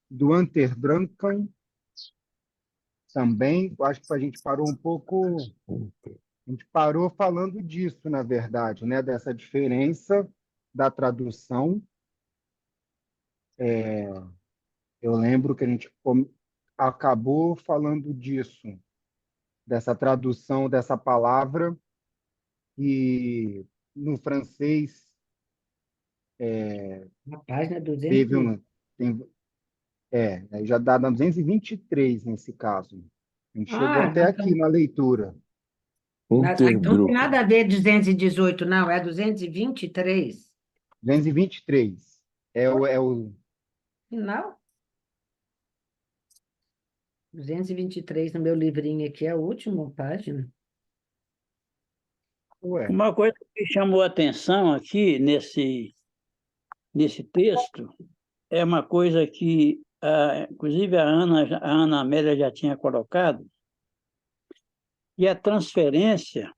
do Unterdrücken também. Eu acho que a gente parou um pouco, a gente parou falando disso, na verdade, né? Dessa diferença da tradução. Eu lembro que a gente acabou falando disso, dessa tradução dessa palavra, e no francês Na página 200. teve um. Tem, aí já dá na 223 nesse caso. A gente chegou Ah, até aqui então, na leitura. então não tem Unterdruck. nada a ver 218, não, é 223. 223. É o. Não, 223 no meu livrinho aqui é a última página. Ué, Uma coisa que chamou a atenção aqui nesse texto é uma coisa que, inclusive, a Ana Amélia já tinha colocado, e a transferência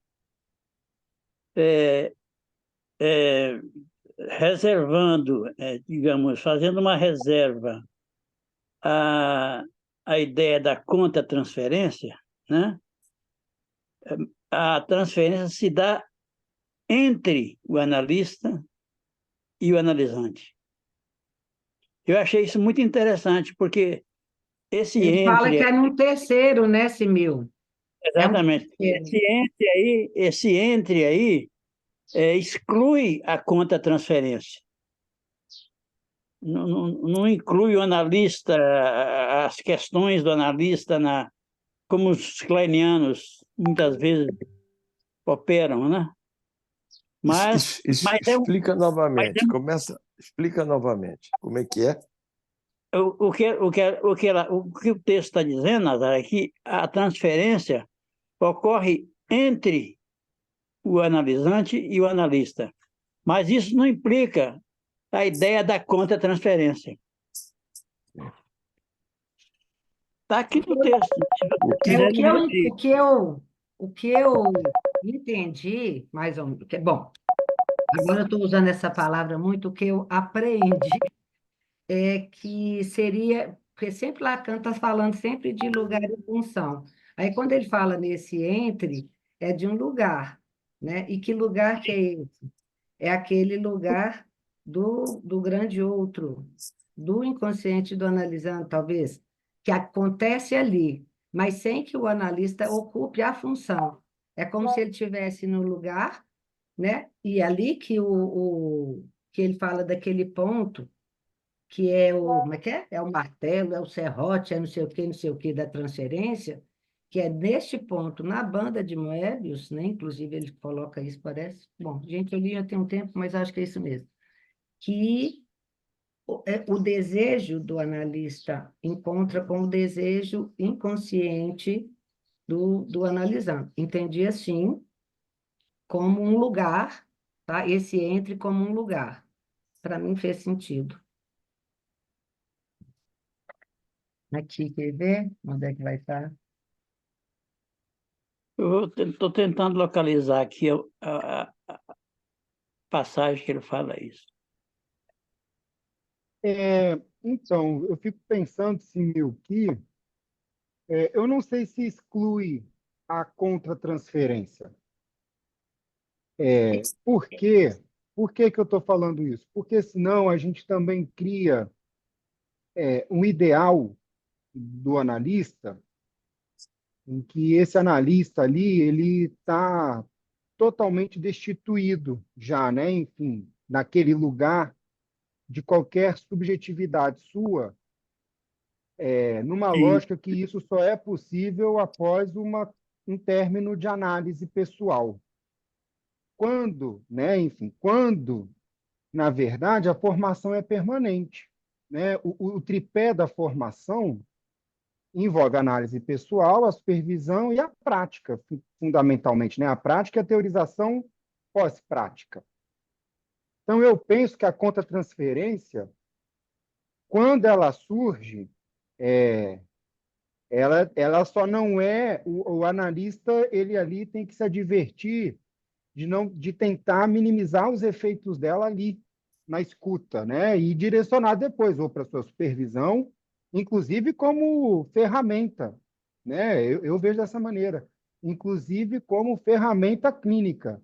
é, é, reservando, digamos, fazendo uma reserva à, à ideia da contra-transferência, né? A transferência se dá entre o analista e o analisante. Eu achei isso muito interessante, porque esse Ele fala que entre, é num terceiro, né, Simil? É um exatamente, terceiro. esse entre aí exclui a conta-transferência. Não inclui o analista, as questões do analista, como os kleinianos muitas vezes operam, né? Mas Explica mas novamente. Explica novamente. Como é que é? o que o texto está dizendo, Nazar, é que a transferência ocorre entre o analisante e o analista. Mas isso não implica a ideia da contra-transferência. Está aqui no texto. Se você É quiser repetir. o que eu entendi, mais ou menos. Bom, agora eu estou usando essa palavra muito, o que eu aprendi é que seria, porque sempre Lacan está falando sempre de lugar e função. Aí, quando ele fala nesse entre, é de um lugar, né? E que lugar que é esse? É aquele lugar do grande outro, do inconsciente do analisando, talvez, que acontece ali, mas sem que o analista ocupe a função. É como se ele estivesse no lugar, né? E ali que que ele fala daquele ponto, que é o, como é que é? É o martelo, é o serrote, é não sei o que da transferência, que é neste ponto, na banda de Moebius, né? Inclusive ele coloca isso, parece. Bom, gente, eu li já tem um tempo, mas acho que é isso mesmo. Que o desejo do analista encontra com o desejo inconsciente do analisando. Entendi assim, como um lugar, tá? Esse entre como um lugar. Para mim fez sentido. Aqui, quer ver? Onde é que vai estar? Eu estou tentando localizar aqui a passagem que ele fala isso. então, eu fico pensando, Simil, que eu não sei se exclui a contra-transferência. Por quê? Por que que eu estou falando isso? Porque senão a gente também cria um ideal do analista, em que esse analista ali ele está totalmente destituído já, né? Enfim, naquele lugar de qualquer subjetividade sua, numa Sim. lógica que isso só é possível após um término de análise pessoal. Quando, né? Enfim, quando, na verdade, a formação é permanente, né? O tripé da formação envolve a análise pessoal, a supervisão e a prática, fundamentalmente, né? A prática e a teorização pós-prática. Então, eu penso que a contra-transferência, quando ela surge, ela só não é o analista, ele ali tem que se advertir de não de tentar minimizar os efeitos dela ali, na escuta, né? E direcionar depois, ou para sua supervisão, inclusive como ferramenta, né? Eu vejo dessa maneira, inclusive como ferramenta clínica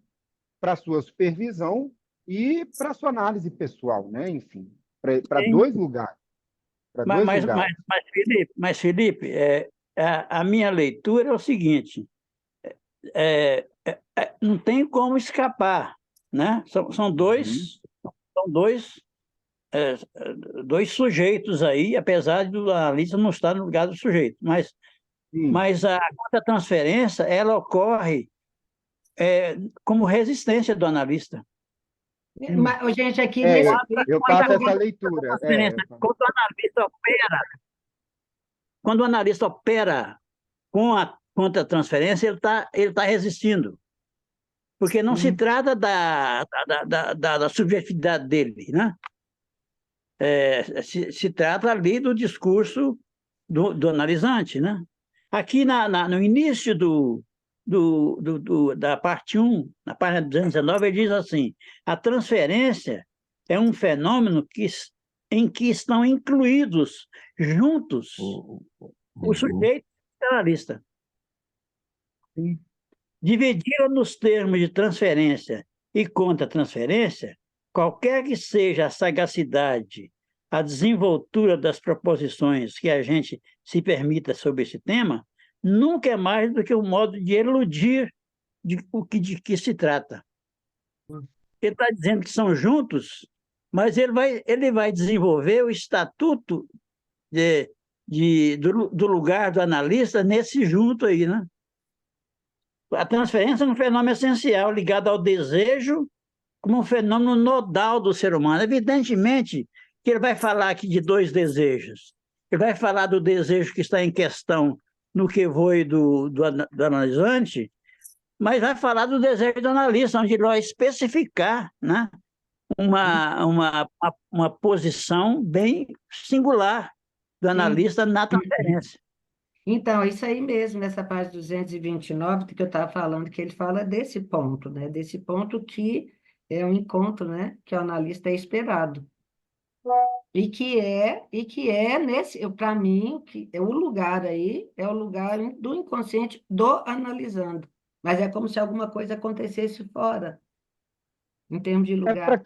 para sua supervisão e para sua análise pessoal, né? Enfim, para Sim. dois lugares, para Mas, dois mas, mas, lugares. Felipe, a minha leitura é o seguinte: não tem como escapar, né? Uhum. São é, dois sujeitos aí, apesar do analista não estar no lugar do sujeito, Sim. mas a contra-transferência, ela ocorre como resistência do analista. Sim. Mas, gente, aqui nesse texto, Eu ele faço essa coloca leitura. Transferência, quando o analista opera com a contra-transferência, ele tá resistindo, porque não se Sim. trata da subjetividade dele, né? Se trata ali do discurso do analisante, né? Aqui no início da parte 1, na página 219, ele diz assim: a transferência é um fenômeno em que estão incluídos juntos o Uhum. sujeito e o analista. Sim. Dividiram nos termos de transferência e contra-transferência, qualquer que seja a sagacidade, a desenvoltura das proposições que a gente se permita sobre esse tema, nunca é mais do que um modo de eludir de que se trata. Ele está dizendo que são juntos, mas ele vai desenvolver o estatuto do lugar do analista nesse junto aí, né? A transferência é um fenômeno essencial ligado ao desejo como um fenômeno nodal do ser humano. Evidentemente que ele vai falar aqui de dois desejos. Ele vai falar do desejo que está em questão no que foi do analisante, mas vai falar do desejo do analista, onde ele vai especificar, né, uma posição bem singular do sim. analista na transferência. Então, é isso aí mesmo, nessa página 229, que eu estava falando, que ele fala desse ponto, né? Desse ponto que é um encontro, né? Que o analista é esperado. E que é nesse, para mim, que é o lugar aí, é o lugar do inconsciente do analisando. Mas é como se alguma coisa acontecesse fora, em termos de É para lugar.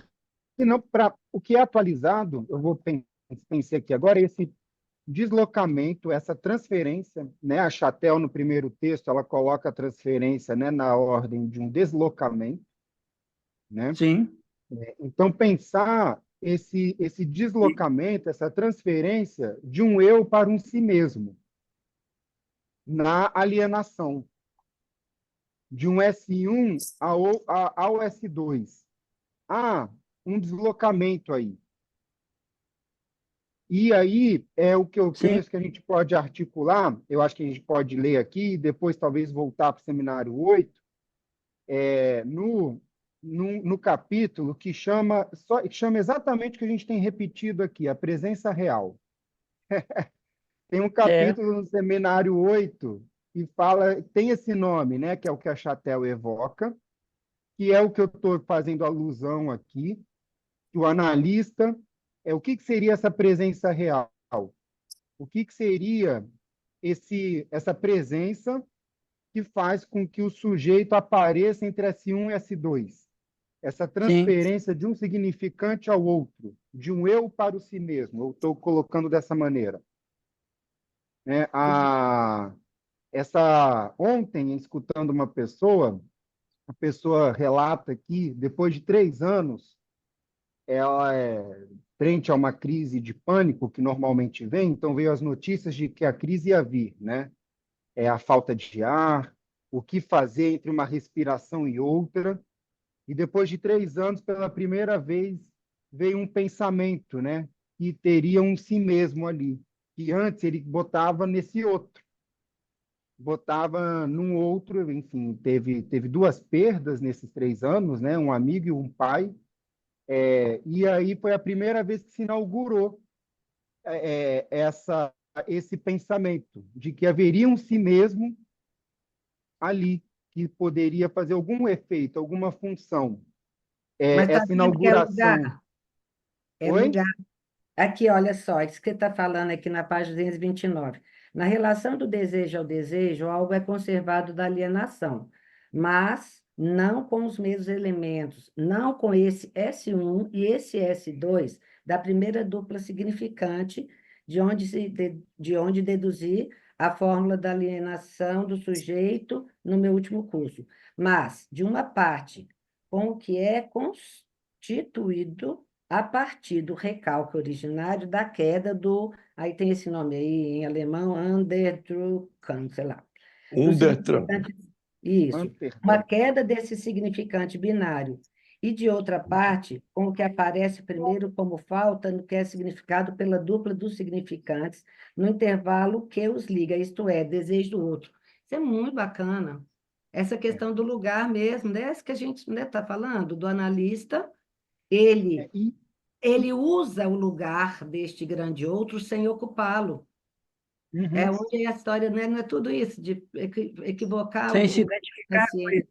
que não para o que é atualizado, eu vou pensar aqui agora, esse deslocamento, essa transferência, né? A Chatel, no primeiro texto, ela coloca a transferência, né, na ordem de um deslocamento, né? Sim, Então, pensar esse deslocamento, essa transferência de um eu para um si mesmo, na alienação, de um S1 ao S2. Há um deslocamento aí. E aí é o que eu sim, penso que a gente pode articular, eu acho que a gente pode ler aqui, e depois talvez voltar para o seminário 8, no capítulo que chama exatamente o que a gente tem repetido aqui, a presença real. Tem um é, capítulo no seminário 8 que fala, tem esse nome, né, que é o que a Chatel evoca, que é o que eu estou fazendo alusão aqui, que o analista, o que seria essa presença real? O que seria essa presença que faz com que o sujeito apareça entre S1 e S2? Essa sim, transferência de um significante ao outro, de um eu para o si mesmo. Eu estou colocando dessa maneira. Né? Ontem, escutando uma pessoa, a pessoa relata que, depois de 3 anos, ela frente a uma crise de pânico que normalmente vem, então veio as notícias de que a crise ia vir, né? É a falta de ar, o que fazer entre uma respiração e outra, e depois de 3 anos, pela primeira vez, veio um pensamento, né? Que teria um si mesmo ali, que antes ele botava nesse outro, botava num outro, enfim, teve duas perdas nesses 3 anos, né? Um amigo e um pai, e aí foi a primeira vez que se inaugurou esse pensamento de que haveria um si mesmo ali, que poderia fazer algum efeito, alguma função. Mas está Essa vendo que é inauguração. lugar? É Oi? lugar. Aqui, olha só, isso que está falando aqui na página 229. Na relação do desejo ao desejo, algo é conservado da alienação, mas não com os mesmos elementos, não com esse S1 e esse S2 da primeira dupla significante, de onde deduzir a fórmula da alienação do sujeito no meu último curso, mas de uma parte com o que é constituído a partir do recalque originário da queda do, aí tem esse nome aí em alemão, Underdrückung, sei lá, do Undertramp. significante, isso, uma Amsterdã. queda desse significante binário, e de outra parte, com o que aparece primeiro como falta no que é significado pela dupla dos significantes, no intervalo que os liga, isto é, desejo do outro. Isso é muito bacana. Essa questão do lugar mesmo, dessa que a gente está falando, do analista, ele E ele usa o lugar deste grande outro sem ocupá-lo. É uhum. onde a história não é tudo isso, de equivocar Sem se o identificar com paciente. ele,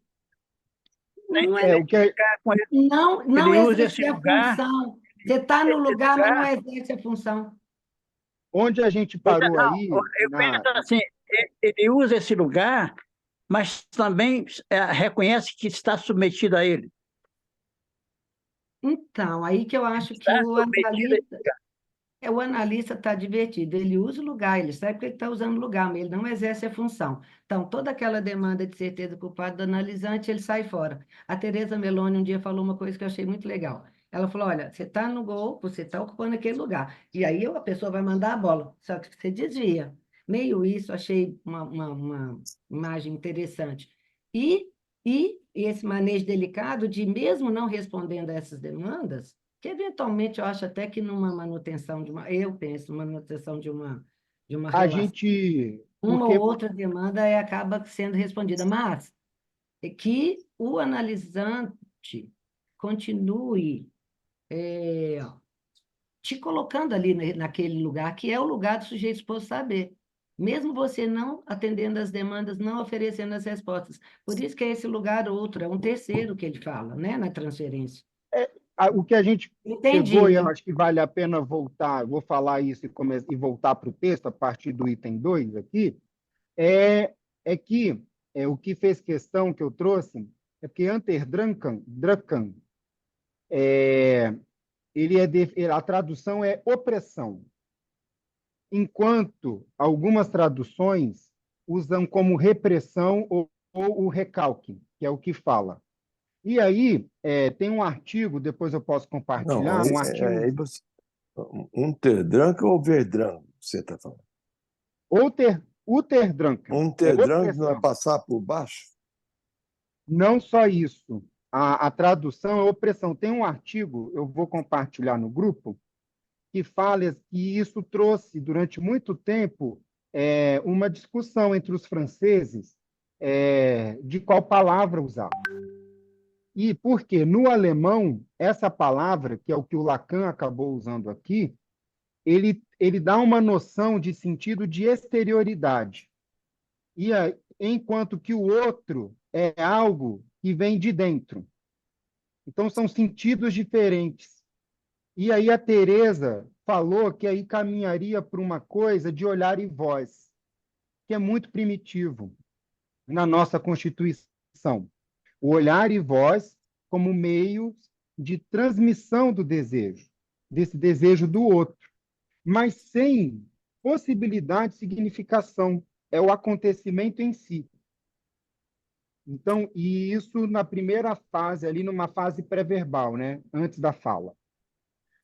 sem Não se é, O que identificar com ele. não Ele usa esse exercer a lugar, função. Você está no esse lugar, mas não lugar. exerce a função. onde a gente Pois é, parou não, aí, eu penso assim, ele usa esse lugar, mas também reconhece que está submetido a ele. Então, aí que eu acho Está que submetido a esse lugar. o analista está divertido, ele usa o lugar, ele sabe que ele está usando o lugar, mas ele não exerce a função. Então, toda aquela demanda de certeza culpada do analisante, ele sai fora. A Tereza Meloni um dia falou uma coisa que eu achei muito legal. Ela falou, olha, você está no gol, você está ocupando aquele lugar. E aí a pessoa vai mandar a bola, só que você desvia. Meio isso, achei uma imagem interessante. E, e esse manejo delicado de, mesmo não respondendo a essas demandas, que eventualmente eu acho até que numa manutenção de uma, eu penso, manutenção de uma a relação, gente, uma ou porque outra demanda acaba sendo respondida, mas é que o analisante continue te colocando ali naquele lugar, que é o lugar do sujeito exposto saber. Mesmo você não atendendo as demandas, não oferecendo as respostas. Por isso que é esse lugar outro, é um terceiro que ele fala, né, na transferência. o que a gente chegou, e eu Entendi. acho que vale a pena voltar, vou falar isso e voltar para o texto, a partir do item 2 aqui, é, é que o que fez questão que eu trouxe é que Drucken, a tradução é opressão, enquanto algumas traduções usam como repressão ou o recalque, que é o que fala. E aí, tem um artigo, depois eu posso Não, compartilhar, um artigo, aí você. Unterdrank ou Verdrank, você está falando? Unterdrunken, é Unterdrank não é opressão. passar por baixo? Não só isso, a tradução é opressão. Tem um artigo, eu vou compartilhar no grupo, que fala que isso trouxe, durante muito tempo, uma discussão entre os franceses de qual palavra usar. E porque no alemão, essa palavra, que é o que o Lacan acabou usando aqui, ele dá uma noção de sentido de exterioridade. Enquanto que o outro é algo que vem de dentro. Então, são sentidos diferentes. E aí a Teresa falou que aí caminharia para uma coisa de olhar e voz, que é muito primitivo na nossa Constituição. O olhar e voz como meio de transmissão do desejo, desse desejo do outro, mas sem possibilidade de significação. É o acontecimento em si. Então, e isso na primeira fase, ali numa fase pré-verbal, né? Antes da fala.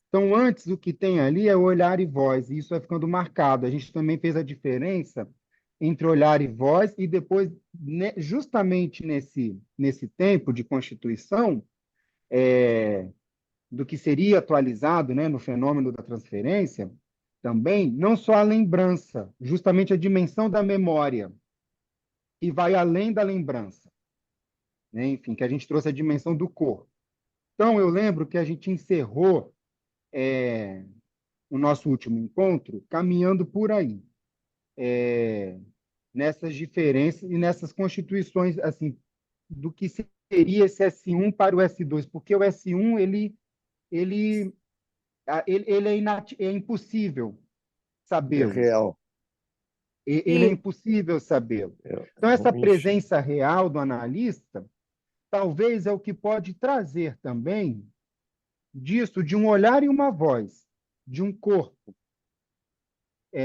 Então, antes, o que tem ali é olhar e voz, e isso vai ficando marcado. A gente também fez a diferença entre olhar e voz, e depois, justamente nesse tempo de constituição, do que seria atualizado, né, no fenômeno da transferência, também, não só a lembrança, justamente a dimensão da memória, que vai além da lembrança, né? Enfim, que a gente trouxe a dimensão do corpo. Então, eu lembro que a gente encerrou o nosso último encontro caminhando por aí, nessas diferenças e nessas constituições, assim, do que seria esse S1 para o S2, porque o S1 ele ele é impossível É sabê-lo. real. Ele é E, impossível sabê-lo. É Então, essa um enxerto. presença real do analista, talvez é o que pode trazer também disso, de um olhar e uma voz, de um corpo,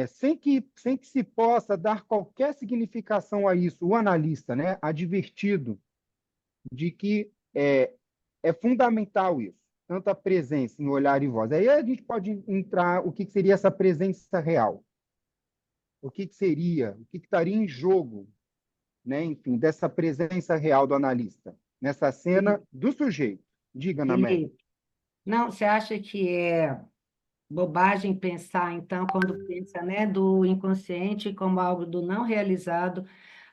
sem que se possa dar qualquer significação a isso, o analista, né, advertido de que é fundamental isso, tanto a presença em olhar e voz. Aí a gente pode entrar o que seria essa presença real, o que seria, o que estaria em jogo, né, enfim, dessa presença real do analista, nessa cena do sujeito. Diga, Namélia. Felipe, não, você acha que é bobagem pensar, então, quando pensa, né, do inconsciente como algo do não realizado,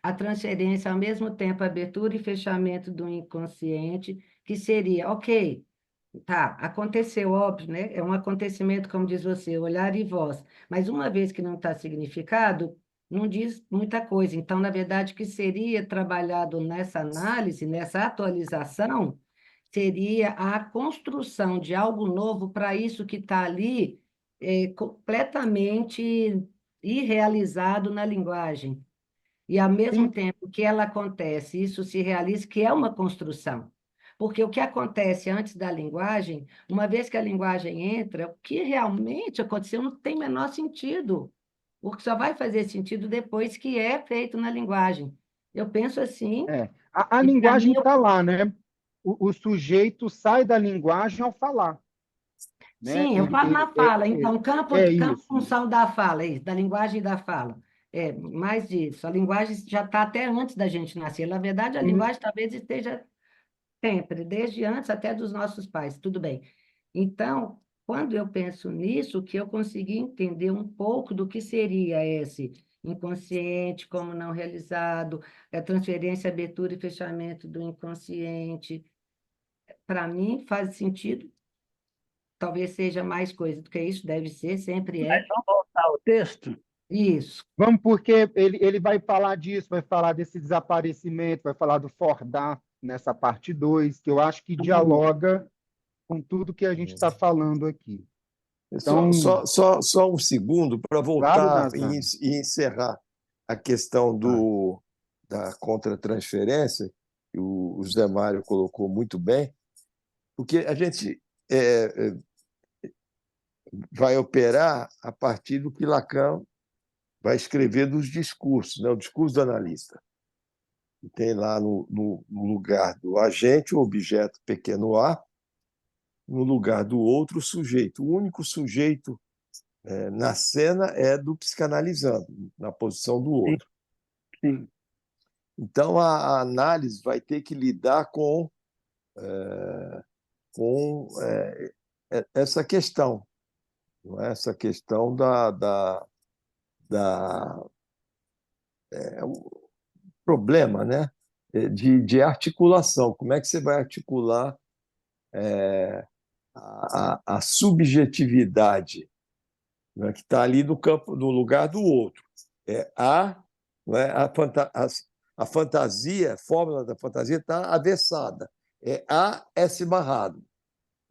a transferência, ao mesmo tempo, abertura e fechamento do inconsciente, que seria, ok, tá, aconteceu, óbvio, né? É um acontecimento, como diz você, olhar e voz, mas uma vez que não está significado, não diz muita coisa. Então, na verdade, o que seria trabalhado nessa análise, nessa atualização, seria a construção de algo novo para isso que está ali, completamente irrealizado na linguagem. E, ao mesmo Sim, tempo que ela acontece, isso se realiza, que é uma construção. Porque o que acontece antes da linguagem, uma vez que a linguagem entra, o que realmente aconteceu não tem menor sentido. Porque só vai fazer sentido depois que é feito na linguagem. Eu penso assim, a e para linguagem mim, está lá, né? O sujeito sai da linguagem ao falar, né? sim, eu falo na fala. Então, É campo isso. função da fala, é isso, da linguagem e da fala. É, mais disso. A linguagem já está até antes da gente nascer. Na verdade, a Sim, linguagem talvez esteja sempre, desde antes até dos nossos pais, tudo bem. Então, quando eu penso nisso, que eu consegui entender um pouco do que seria esse inconsciente como não realizado, a transferência, abertura e fechamento do inconsciente, para mim faz sentido, talvez seja mais coisa do que isso, deve ser, sempre Mas é. vamos voltar ao texto? Isso. vamos, porque ele vai falar disso, vai falar desse desaparecimento, vai falar do Fordar nessa parte 2, que eu acho que Vamos. dialoga com tudo que a gente está falando aqui. Só, Então, só, só, só um segundo para claro, voltar Nazar. e encerrar a questão Tá. da contratransferência, que o Zé Mário colocou muito bem, porque a gente vai operar a partir do que Lacan vai escrever dos discursos, né? O discurso do analista. Tem lá no lugar do agente, o objeto pequeno a, no lugar do outro, o sujeito. O único sujeito na cena é do psicanalizando, na posição do Sim, outro. sim. Então, a análise vai ter que lidar com essa questão, não é? Essa questão da o problema, né? De articulação. Como é que você vai articular a subjetividade, né, que está ali no campo, no lugar do outro? Não é, a fantasia, a fórmula da fantasia está avessada. É A S barrado.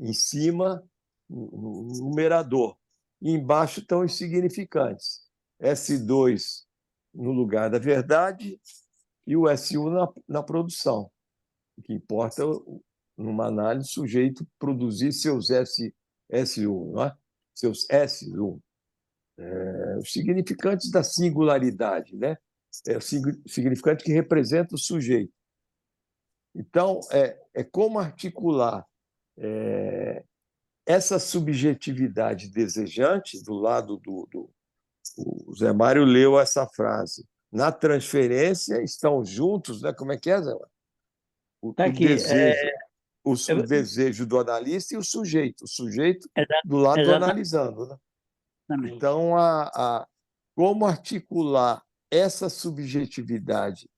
Em cima, no numerador. E embaixo estão os significantes. S2 no lugar da verdade e o S1 na produção. O que importa, numa análise, o sujeito produzir seus S1, não é? Seus S1. Os significantes da singularidade, né? É o significante que representa o sujeito. Então, como articular essa subjetividade desejante do lado o Zé Mário leu essa frase. Na transferência estão juntos, né? Como é que é, Zé Mário? Está O aqui. desejo, o Eu- desejo do analista e o sujeito exa- do lado do exatamente. analisando, né? Então, como articular essa subjetividade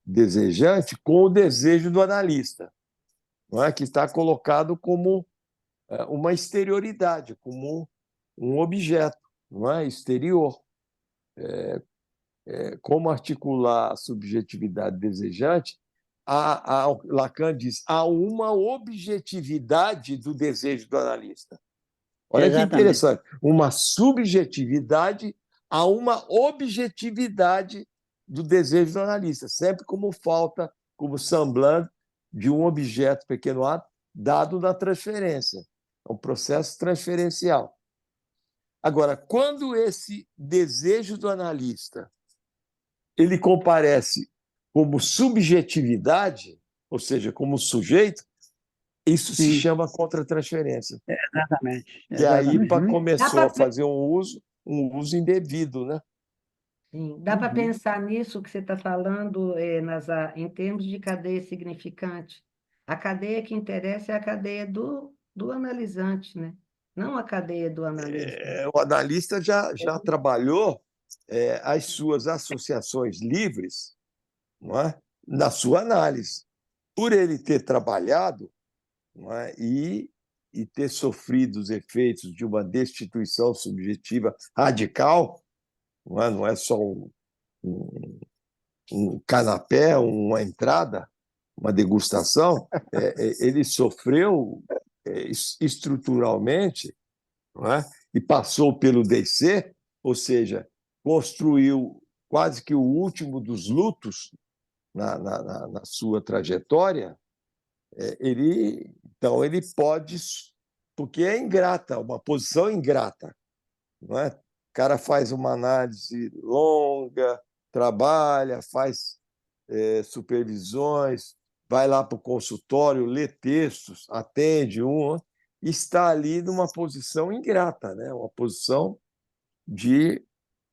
desejante com o desejo do analista, não é? Que está colocado como uma exterioridade, como um objeto, não é? Exterior. Como articular a subjetividade desejante? Lacan diz, há uma objetividade do desejo do analista. Olha que Exatamente. interessante. Uma subjetividade a uma objetividade do desejo do analista, sempre como falta, como semblante de um objeto pequeno a dado na transferência. É um processo transferencial. Agora, quando esse desejo do analista ele comparece como subjetividade, ou seja, como sujeito, isso se Sim, chama contratransferência. exatamente. E aí Uhum. Dá começou a para fazer um uso indevido, né? dá para pensar nisso que você está falando em termos de cadeia significante. A cadeia que interessa é a cadeia do analisante, né? Não a cadeia do analista. O analista já trabalhou as suas associações livres, não é? Na sua análise. Por ele ter trabalhado, não é? E ter sofrido os efeitos de uma destituição subjetiva radical, não é só um, um canapé, uma entrada, uma degustação, ele sofreu estruturalmente, não é? E passou pelo DC, ou seja, construiu quase que o último dos lutos na sua trajetória. Então ele pode, porque é ingrata, uma posição ingrata, não é? O cara faz uma análise longa, trabalha, faz supervisões, vai lá para o consultório, lê textos, atende está ali numa posição ingrata, né? Uma posição de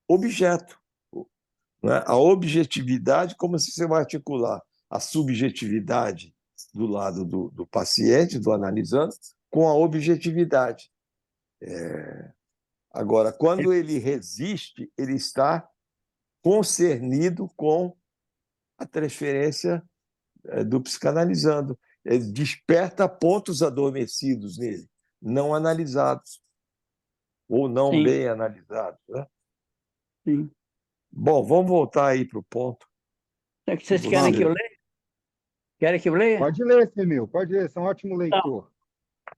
objeto. Né? A objetividade, como se você vai articular a subjetividade do lado do paciente, do analisando, com a objetividade. Agora, quando ele resiste, ele está concernido com a transferência do psicanalizando. Ele desperta pontos adormecidos nele, não analisados, ou não Sim, bem analisados. Né? sim. Bom, vamos voltar aí para o ponto É que que vocês querem que eu você. leia? Querem que eu leia? Pode ler, Semil, pode ler, você é um ótimo leitor.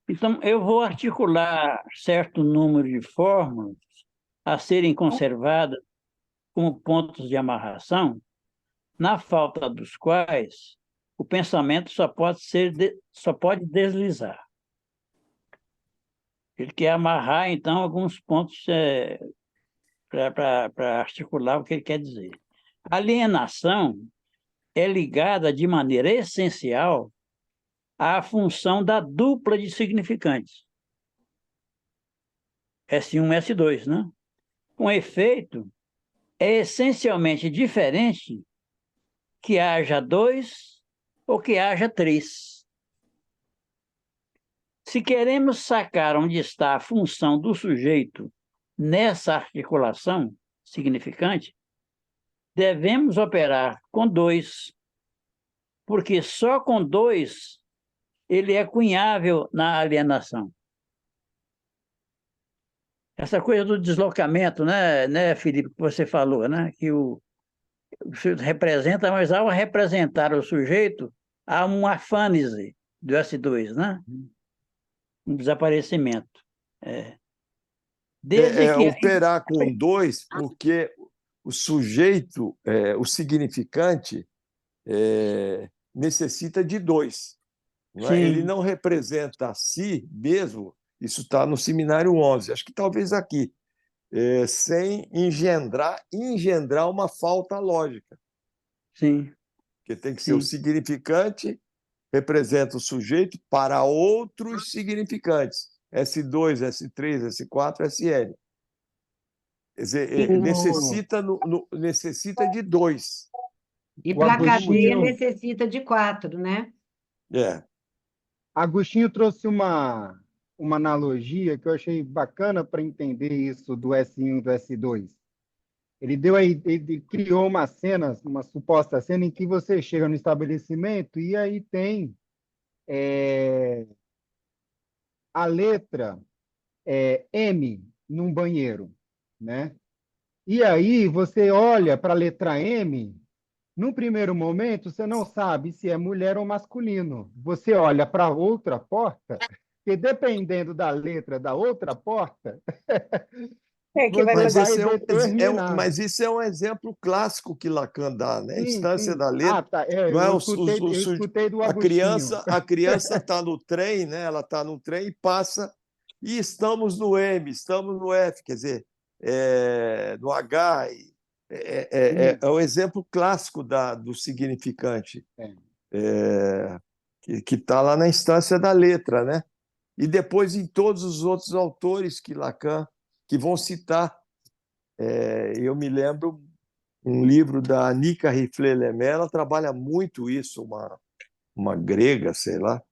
Então, eu vou articular certo número de fórmulas a serem conservadas como pontos de amarração, na falta dos quais o pensamento só pode deslizar. Ele quer amarrar, então, alguns pontos para articular o que ele quer dizer. A alienação é ligada de maneira essencial à função da dupla de significantes, S1 e S2, né? Com efeito, é essencialmente diferente que haja dois ou que haja três. Se queremos sacar onde está a função do sujeito nessa articulação significante, devemos operar com dois, porque só com dois ele é cunhável na alienação. Essa coisa do deslocamento, né, Felipe, que você falou, né, que o sujeito representa, mas ao representar o sujeito, há uma afânise do S2, né? Um desaparecimento. É. Desde que Operar com dois, porque o sujeito, o significante, necessita de dois. Não é? Ele sim, não representa a si mesmo, isso está no seminário 11, acho que talvez aqui, sem engendrar uma falta lógica, sim, que tem que ser o sim. significante representa o sujeito para outros significantes, S2, S3, S4, SN. Quer E, dizer, necessita de dois. O para a cadeia Agostinho, necessita de quatro, né? É. Agostinho trouxe uma analogia que eu achei bacana para entender isso do S1 e do S2. Ele criou uma cena, uma suposta cena em que você chega no estabelecimento e aí tem a letra M num banheiro, né? E aí você olha para a letra M, num primeiro momento você não sabe se é mulher ou masculino. Você olha para outra porta Porque dependendo da letra da outra porta, É que vai você Mas, fazer. vai esse determinar. mas isso é um exemplo clássico que Lacan dá, né? A Sim, instância sim. da letra. Tá. É, Não é eu escutei do a Agostinho. criança está no trem, né? Ela está no trem e passa, e estamos no M, estamos no F, quer dizer, no H. É o exemplo clássico do significante, É. que está lá na instância da letra, né? E depois em todos os outros autores que Lacan que vão citar. Eu me lembro um livro da Annika Rifle-Lemay, ela trabalha muito isso, uma grega, sei lá,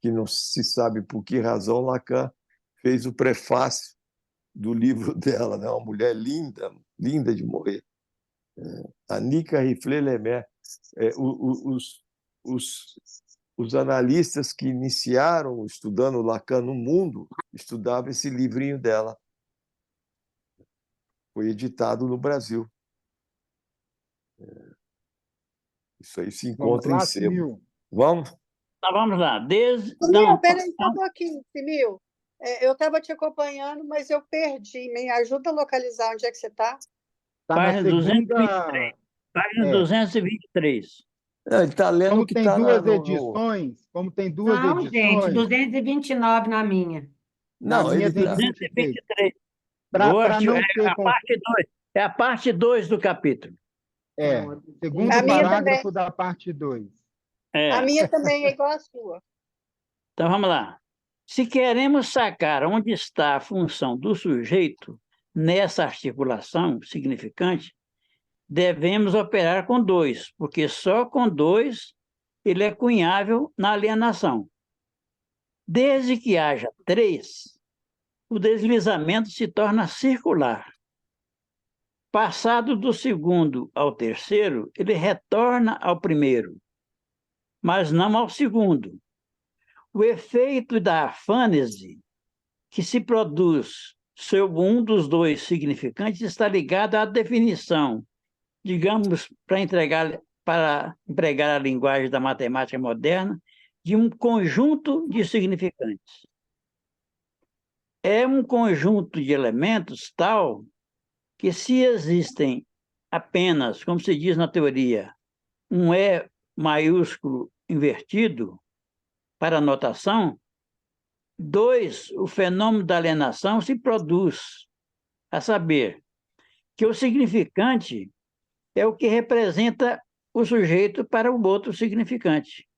que não se sabe por que razão Lacan fez o prefácio do livro dela, né? Uma mulher linda, linda de morrer. Annika Rifle-Lemay. Os analistas que iniciaram estudando Lacan no mundo estudavam esse livrinho dela. Foi editado no Brasil. Isso aí se Vamos encontra em lá, sebo. Simil. Vamos? Então, vamos lá. Simil, peraí só um pouquinho, Simil. Eu estava te acompanhando, mas eu perdi. Me ajuda a localizar onde é que você está? Está na página 223. segunda. Página É, 223. Ele está lendo o como que tem está duas no... edições, como tem duas Não, gente, edições, 229 na minha. na Não, ele minha tem está... 23. 223. Para não É ter a parte 2. É a parte 2 do capítulo. segundo A minha parágrafo também. da parte 2. A É. minha também é igual à sua. Então, vamos lá. Se queremos sacar onde está a função do sujeito nessa articulação significante, devemos operar com 2, porque só com 2 ele é cunhável na alienação. Desde que haja 3, o deslizamento se torna circular. Passado do segundo ao terceiro, ele retorna ao primeiro, mas não ao segundo. O efeito da afânese, que se produz sob um dos dois significantes, está ligado à definição, digamos, para empregar a linguagem da matemática moderna, de um conjunto de significantes. É um conjunto de elementos tal que, se existem apenas, como se diz na teoria, um E maiúsculo invertido para a notação, 2, o fenômeno da alienação se produz, a saber, que o significante é o que representa o sujeito para o outro significante,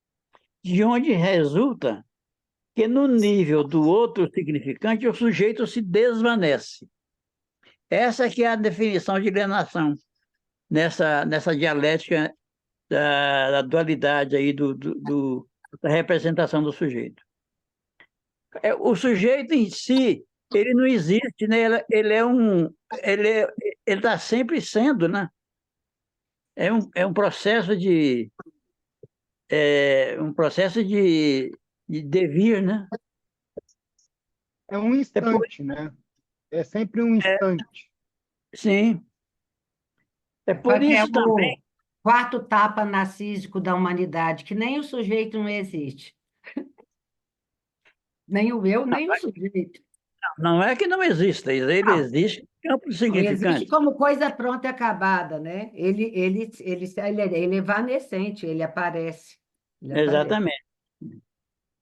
de onde resulta que no nível do outro significante o sujeito se desvanece. Essa que é a definição de alienação nessa dialética da dualidade aí da representação do sujeito. O sujeito em si, ele não existe, né? Ele está sempre sendo, né? É um processo de devir, né? É um instante, né? É sempre um instante. Sim. É por Porque é isso também. o quarto tapa narcísico da humanidade, que nem o sujeito não existe. Nem o eu, nem o sujeito. Não é que não exista, ele Não. existe em campo Não existe significante. como coisa pronta e acabada, né? Ele é evanescente, ele aparece. Ele aparece. Exatamente.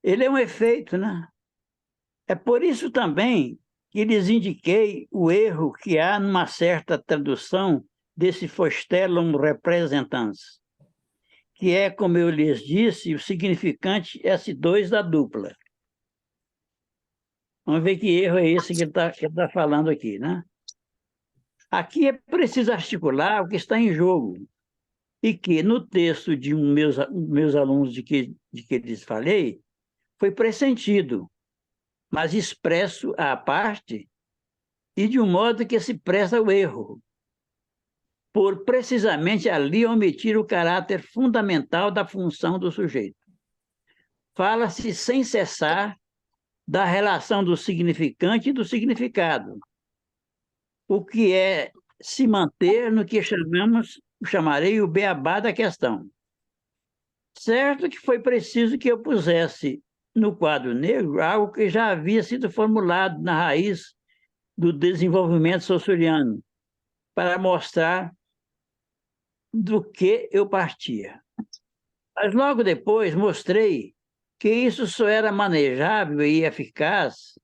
Ele é um efeito, né? É por isso também que lhes indiquei o erro que há numa certa tradução desse Fostellum representans, que é, como eu lhes disse, o significante S2 da dupla. Vamos ver que erro é esse que ele tá falando aqui, né? Aqui é preciso articular o que está em jogo, e que no texto de meus alunos de que lhes falei, foi pressentido, mas expresso à parte e de um modo que se presta ao erro, por precisamente ali omitir o caráter fundamental da função do sujeito. Fala-se sem cessar da relação do significante e do significado, o que é se manter no que chamarei o beabá da questão. Certo que foi preciso que eu pusesse no quadro negro algo que já havia sido formulado na raiz do desenvolvimento saussuriano, para mostrar do que eu partia. Mas logo depois mostrei que isso só era manejável e eficaz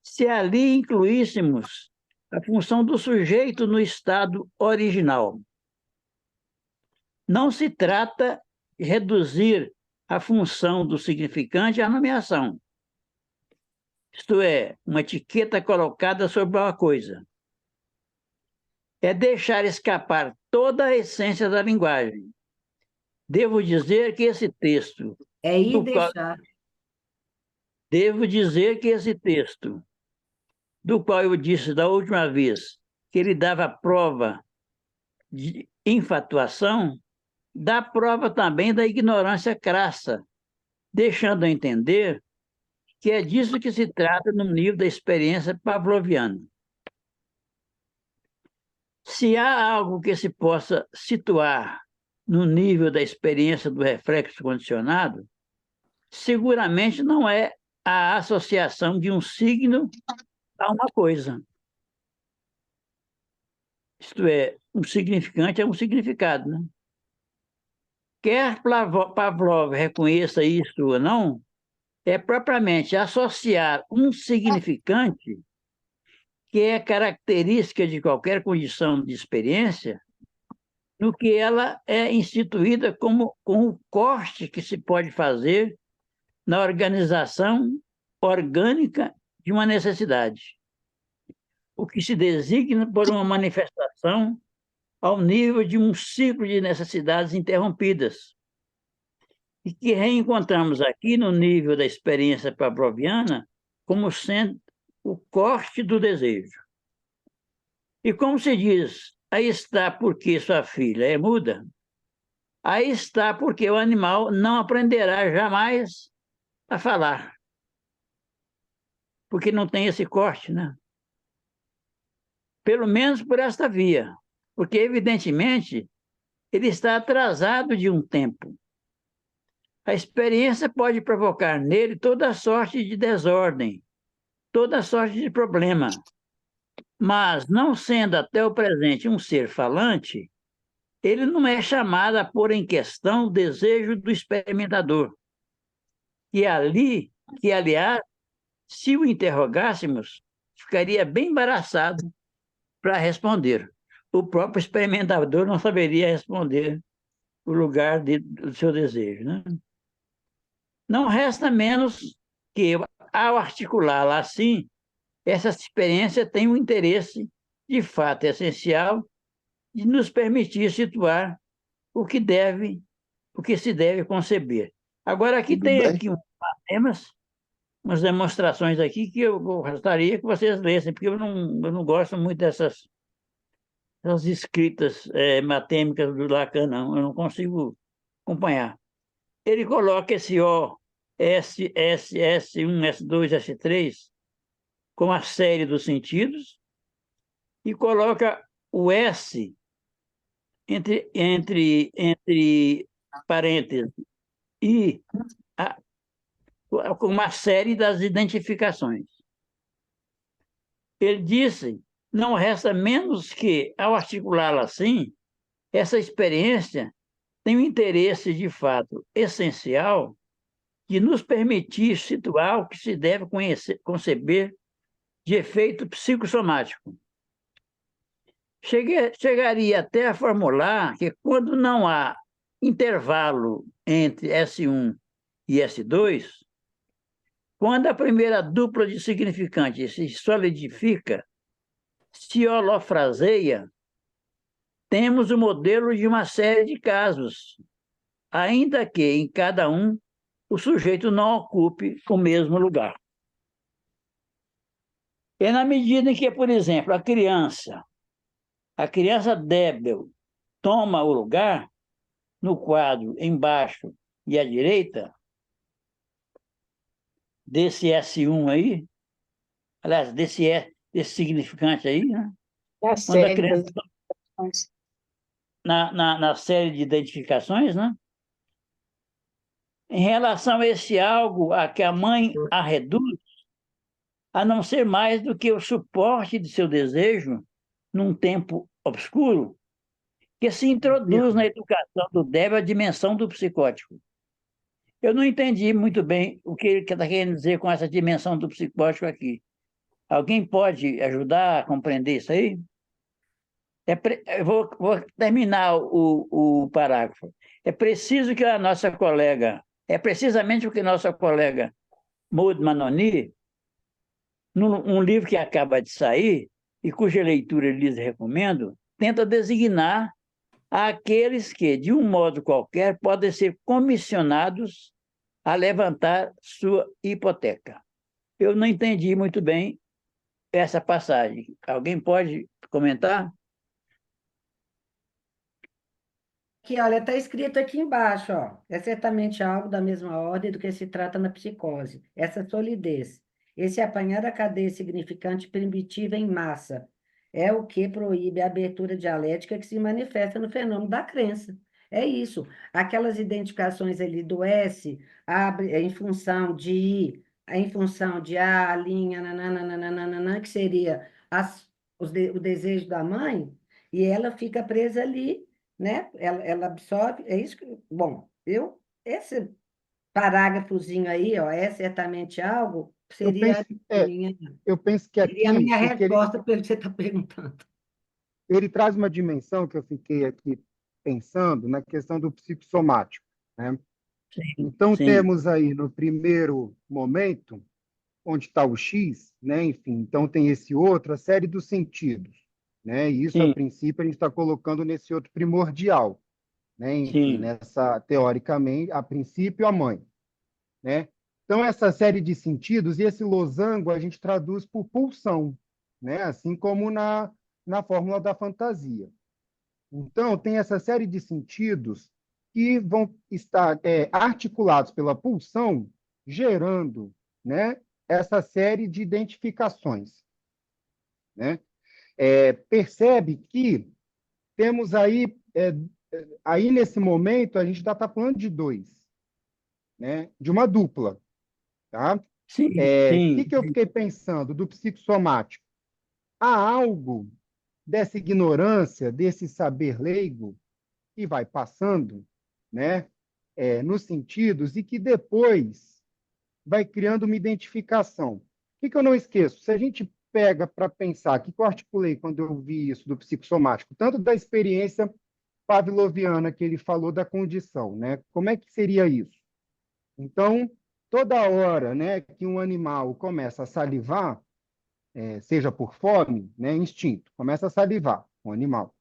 se ali incluíssemos a função do sujeito no estado original. Não se trata de reduzir a função do significante à nomeação, isto é, uma etiqueta colocada sobre uma coisa. É deixar escapar toda a essência da linguagem. Devo dizer que esse texto, É ir do qual, deixar. devo dizer que esse texto, do qual eu disse da última vez que ele dava prova de infatuação, dá prova também da ignorância crassa, deixando a entender que é disso que se trata no nível da experiência pavloviana. Se há algo que se possa situar no nível da experiência do reflexo condicionado, seguramente não é a associação de um signo a uma coisa. Isto é, um significante é um significado, né? Quer Pavlov reconheça isso ou não, é propriamente associar um significante, que é característica de qualquer condição de experiência, no que ela é instituída como com o corte que se pode fazer na organização orgânica de uma necessidade, o que se designa por uma manifestação ao nível de um ciclo de necessidades interrompidas, e que reencontramos aqui no nível da experiência pavloviana como sendo o corte do desejo. E como se diz, aí está porque sua filha é muda, aí está porque o animal não aprenderá jamais a falar, porque não tem esse corte, né? Pelo menos por esta via, porque, evidentemente, ele está atrasado de um tempo. A experiência pode provocar nele toda sorte de desordem, toda sorte de problema, mas, não sendo até o presente um ser falante, ele não é chamado a pôr em questão o desejo do experimentador. Que, aliás, se o interrogássemos, ficaria bem embaraçado para responder. O próprio experimentador não saberia responder o lugar do seu desejo, né? Não resta menos que, ao articulá-la assim, essa experiência tem um interesse, de fato, essencial, de nos permitir situar o que se deve conceber. Agora, aqui Tudo tem bem. aqui umas demonstrações aqui que eu gostaria que vocês lessem, porque eu não gosto muito dessas escritas matêmicas do Lacan, não. Eu não consigo acompanhar. Ele coloca esse O, S, S, S1, S2, S3, como a série dos sentidos, e coloca o S entre parênteses e com uma série das identificações. Ele disse, não resta menos que, ao articulá-la assim, essa experiência tem um interesse, de fato, essencial de nos permitir situar o que se deve conceber de efeito psicossomático. Chegaria até a formular que, quando não há intervalo entre S1 e S2, quando a primeira dupla de significantes se solidifica, se holofraseia, temos o modelo de uma série de casos, ainda que em cada um o sujeito não ocupe o mesmo lugar. E na medida em que, por exemplo, a criança débil toma o lugar, no quadro embaixo e à direita, desse S1 aí, aliás, desse significante aí, né? Na Quando a série criança, das identificações. na série de identificações, né? em relação a esse algo a que a mãe a reduz, a não ser mais do que o suporte de seu desejo num tempo obscuro, que se introduz na educação do débil a dimensão do psicótico. Eu não entendi muito bem o que ele está querendo dizer com essa dimensão do psicótico aqui. Alguém pode ajudar a compreender isso aí? Eu vou terminar o parágrafo. É preciso que a nossa colega, é precisamente o que nossa colega Maud Manoni, num livro que acaba de sair, e cuja leitura eu lhes recomendo, tenta designar aqueles que, de um modo qualquer, podem ser comissionados a levantar sua hipoteca. Eu não entendi muito bem essa passagem. Alguém pode comentar? Que, olha, está escrito aqui embaixo, ó. É certamente algo da mesma ordem do que se trata na psicose. Essa solidez, esse apanhar da cadeia significante primitiva em massa, é o que proíbe a abertura dialética que se manifesta no fenômeno da crença. É isso. Aquelas identificações ali do S, abre em função de I, em função de A, linha, nananana, que seria o desejo da mãe, e ela fica presa ali, né? Ela absorve, é isso que, bom, esse parágrafozinho aí, ó, é certamente algo, Eu penso, minha, eu penso que seria a aqui, minha o que resposta pelo que você está perguntando. ele traz uma dimensão que eu fiquei aqui pensando na questão do psicossomático, né? Sim, Então, sim, temos aí no primeiro momento, onde está o X, né? Enfim, então tem esse outro, a série dos sentidos, né? E isso, a sim, princípio, a gente está colocando nesse outro primordial, né? Enfim, sim, nessa, teoricamente, a princípio, a mãe, né? Então, essa série de sentidos, e esse losango a gente traduz por pulsão, né? Assim como na fórmula da fantasia. Então, tem essa série de sentidos que vão estar articulados pela pulsão, gerando, né, essa série de identificações, né? Percebe que temos aí nesse momento, a gente já está falando de dois, né? De uma dupla, tá? sim, Que sim, eu fiquei pensando do psicossomático? Há algo dessa ignorância, desse saber leigo, que vai passando, né, nos sentidos e que depois vai criando uma identificação. O que eu não esqueço? Se a gente pega para pensar, o que eu articulei quando eu vi isso do psicossomático, tanto da experiência pavloviana que ele falou da condição, né? Como é que seria isso? Então, toda hora, né, que um animal começa a salivar, seja por fome, né, instinto, começa a salivar um animal.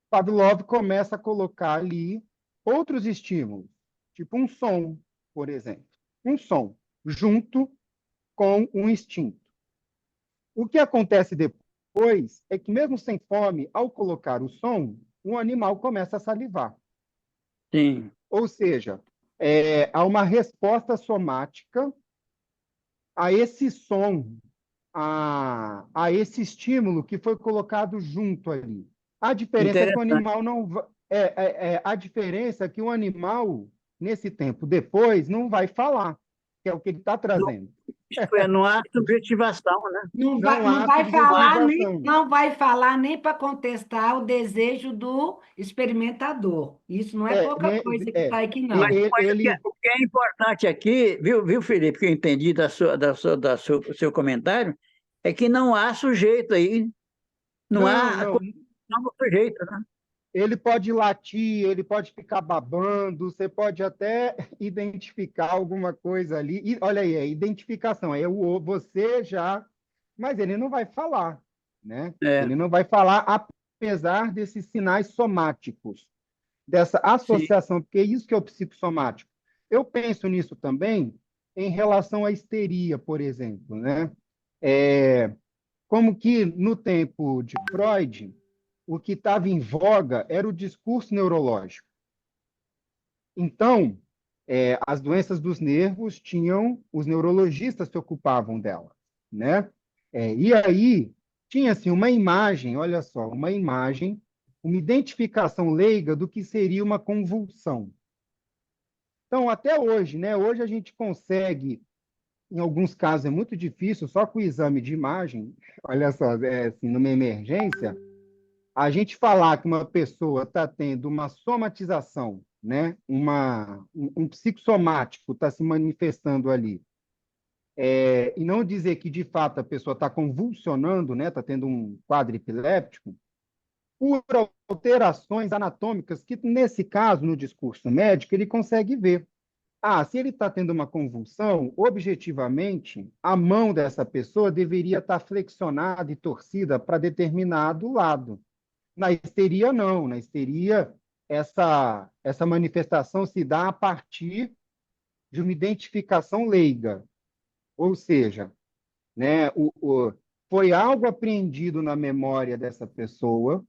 Pavlov começa a colocar ali outros estímulos, tipo um som, por exemplo. Um som, junto com um instinto. O que acontece depois é que, mesmo sem fome, ao colocar o som, o animal começa a salivar. sim. Ou seja, há uma resposta somática a esse som, a esse estímulo que foi colocado junto ali. A diferença é que o Interessante. animal não a diferença é que o animal nesse tempo depois não vai falar, que é o que ele está Não, trazendo. isto é, não há subjetivação, né? Não Não há vai falar nem, subjetivação. não vai falar nem para contestar o desejo do experimentador. Isso não é pouca Né, coisa que está aqui, Mas, não. ele o que é importante aqui, viu, Felipe, que eu entendi do seu comentário, é que não há sujeito aí, não não, há a não, condição do sujeito, né? ele pode latir, ele pode ficar babando, você pode até identificar alguma coisa ali. E, olha aí, é identificação, você já, mas ele não vai falar, né? É, Ele não vai falar, apesar desses sinais somáticos, dessa sim, associação, porque é isso que é o psicossomático. Eu penso nisso também em relação à histeria, por exemplo, né? Como que no tempo de Freud, o que estava em voga era o discurso neurológico. Então, as doenças dos nervos tinham, os neurologistas se ocupavam delas, né? E aí tinha-se uma imagem, olha só, uma imagem, uma identificação leiga do que seria uma convulsão. Então, até hoje, né? Hoje a gente consegue, em alguns casos é muito difícil, só com o exame de imagem, olha só, assim, numa emergência, a gente falar que uma pessoa está tendo uma somatização, né? Um psicossomático está se manifestando ali, e não dizer que, de fato, a pessoa está convulsionando, né? Está tendo um quadro epiléptico, por alterações anatômicas que, nesse caso, no discurso médico, ele consegue ver. Ah, se ele está tendo uma convulsão, objetivamente, a mão dessa pessoa deveria estar flexionada e torcida para determinado lado. Na histeria, não. Na histeria, essa manifestação se dá a partir de uma identificação leiga. Ou seja, né, foi algo apreendido na memória dessa pessoa,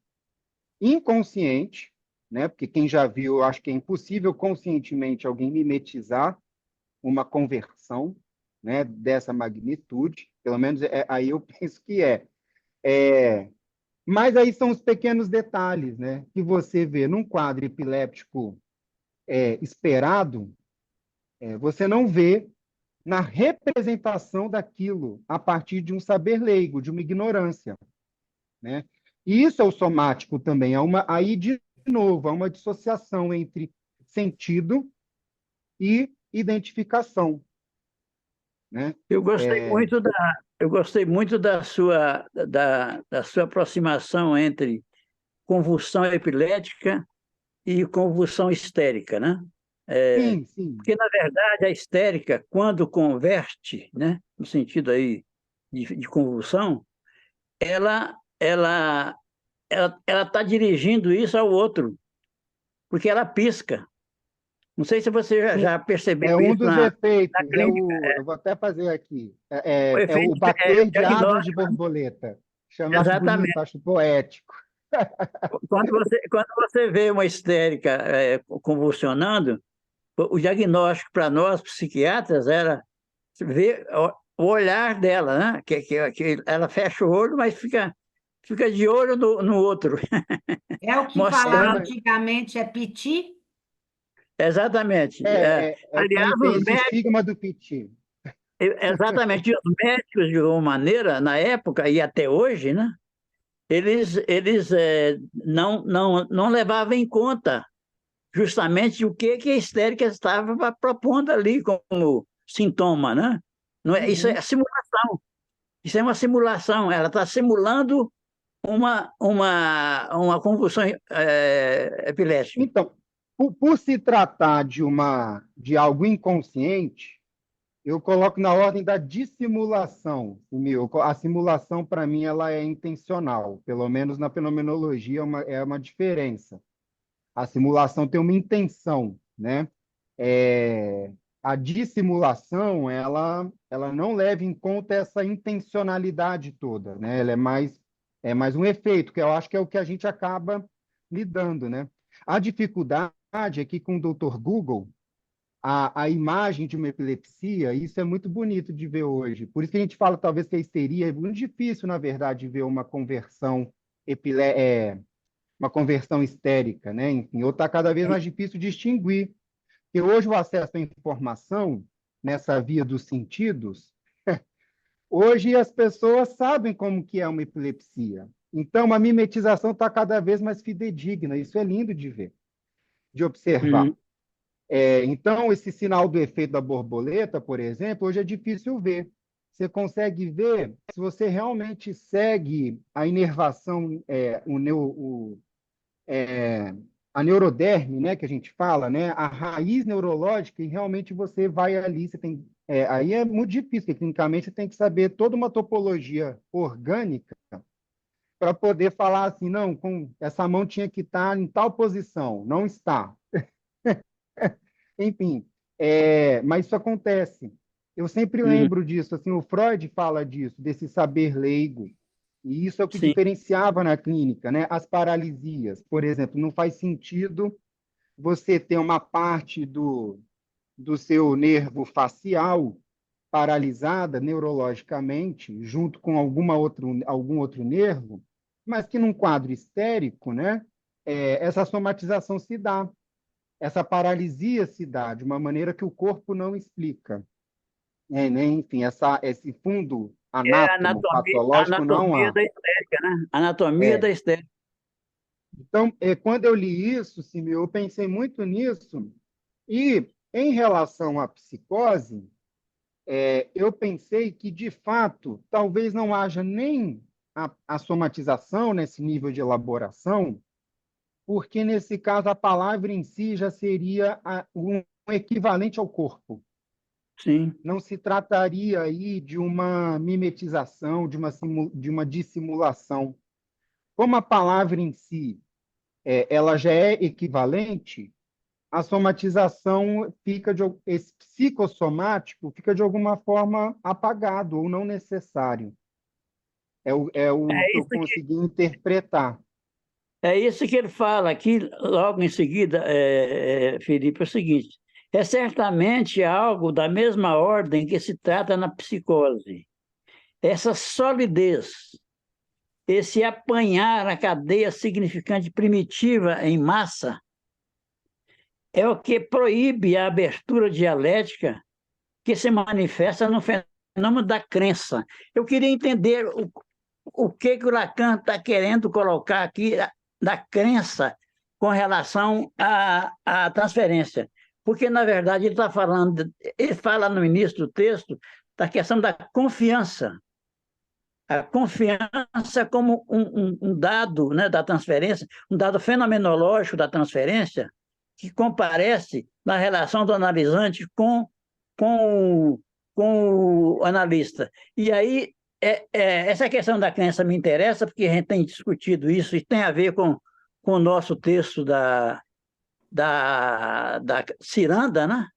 inconsciente, né, porque quem já viu, acho que é impossível conscientemente alguém mimetizar uma conversão, né, dessa magnitude, pelo menos aí eu penso que é. Mas aí são os pequenos detalhes, né, que você vê num quadro epiléptico esperado, você não vê na representação daquilo a partir de um saber leigo, de uma ignorância, né? E isso é o somático também, aí de novo, há uma dissociação entre sentido e identificação, né? É, Eu gostei muito da sua aproximação entre convulsão epilética e convulsão histérica, né? sim, sim. Porque, na verdade, a histérica, quando converte, né, no sentido aí de convulsão, ela ela ela está dirigindo isso ao outro, porque ela pisca. Não sei se você já percebeu É um isso dos na efeitos, clínica. eu vou até fazer aqui, O é o efeito bater de asas de diagnóstico, borboleta. Acho acho bonito, exatamente. acho poético. Quando você vê uma histérica convulsionando, o diagnóstico para nós, psiquiatras, era ver o olhar dela, né? Que ela fecha o olho, mas fica de olho no outro, É o que falavam mostrando. Mas antigamente, é piti? Exatamente. Aliás, tem os esse médicos, estigma do piti. exatamente, os médicos, de alguma maneira, na época e até hoje, né? Eles não levavam em conta justamente o que a histérica estava propondo ali como sintoma, né? Não é, isso Uhum. é simulação. Isso é uma simulação. Ela está simulando uma convulsão epilética. Então, por se tratar de algo inconsciente, eu coloco na ordem da dissimulação. A simulação, para mim, ela é intencional. Pelo menos na fenomenologia é uma diferença. A simulação tem uma intenção, né? É, a dissimulação, ela não leva em conta essa intencionalidade toda, né? Ela é mais um efeito, que eu acho que é o que a gente acaba lidando, né? A dificuldade é que com o Dr. Google, a imagem de uma epilepsia, isso é muito bonito de ver hoje. Por isso que a gente fala, talvez, que a histeria é muito difícil, na verdade, ver uma conversão histérica, né? Enfim, ou está cada vez mais difícil distinguir. Porque hoje o acesso à informação, nessa via dos sentidos, hoje as pessoas sabem como que é uma epilepsia. Então, a mimetização está cada vez mais fidedigna. Isso é lindo de ver, de observar. Uhum. Então, esse sinal do efeito da borboleta, por exemplo, hoje é difícil ver. Você consegue ver se você realmente segue a inervação, é, a neuroderme, né, que a gente fala, né, a raiz neurológica, e realmente você vai ali, aí é muito difícil, porque clinicamente você tem que saber toda uma topologia orgânica para poder falar assim, não, essa mão tinha que estar em tal posição, não está. Enfim, mas isso acontece. Eu sempre Uhum. lembro disso, assim, o Freud fala disso, desse saber leigo, e isso é o que Sim, diferenciava na clínica, né? As paralisias, por exemplo, não faz sentido você ter uma parte do seu nervo facial paralisada neurologicamente, junto com algum outro nervo, mas que num quadro histérico, né, essa somatização se dá. essa paralisia se dá de uma maneira que o corpo não explica. Nem, enfim, esse fundo É a patológico não anatomia há. da estética, né? Anatomia É. da estética. Então, quando eu li isso, Simil, eu pensei muito nisso. E, em relação à psicose, eu pensei que, de fato, talvez não haja nem a somatização nesse nível de elaboração, porque, nesse caso, a palavra em si já seria um equivalente ao corpo. Sim. Não se trataria aí de uma mimetização, de uma dissimulação. Como a palavra em si ela já é equivalente, a somatização esse psicossomático fica de alguma forma apagado ou não necessário. É o É que eu isso consegui interpretar. É isso que ele fala aqui, logo em seguida, Felipe, é o seguinte: é certamente algo da mesma ordem que se trata na psicose. Essa solidez, esse apanhar a cadeia significante primitiva em massa, é o que proíbe a abertura dialética que se manifesta no fenômeno da crença. Eu queria entender o que o Lacan está querendo colocar aqui da crença com relação à transferência. Porque, na verdade, ele fala no início do texto da questão da confiança. A confiança como um dado, né, da transferência, um dado fenomenológico da transferência, que comparece na relação do analisante com, com o analista. E aí, essa questão da crença me interessa, porque a gente tem discutido isso e tem a ver com o nosso texto da Ciranda, né?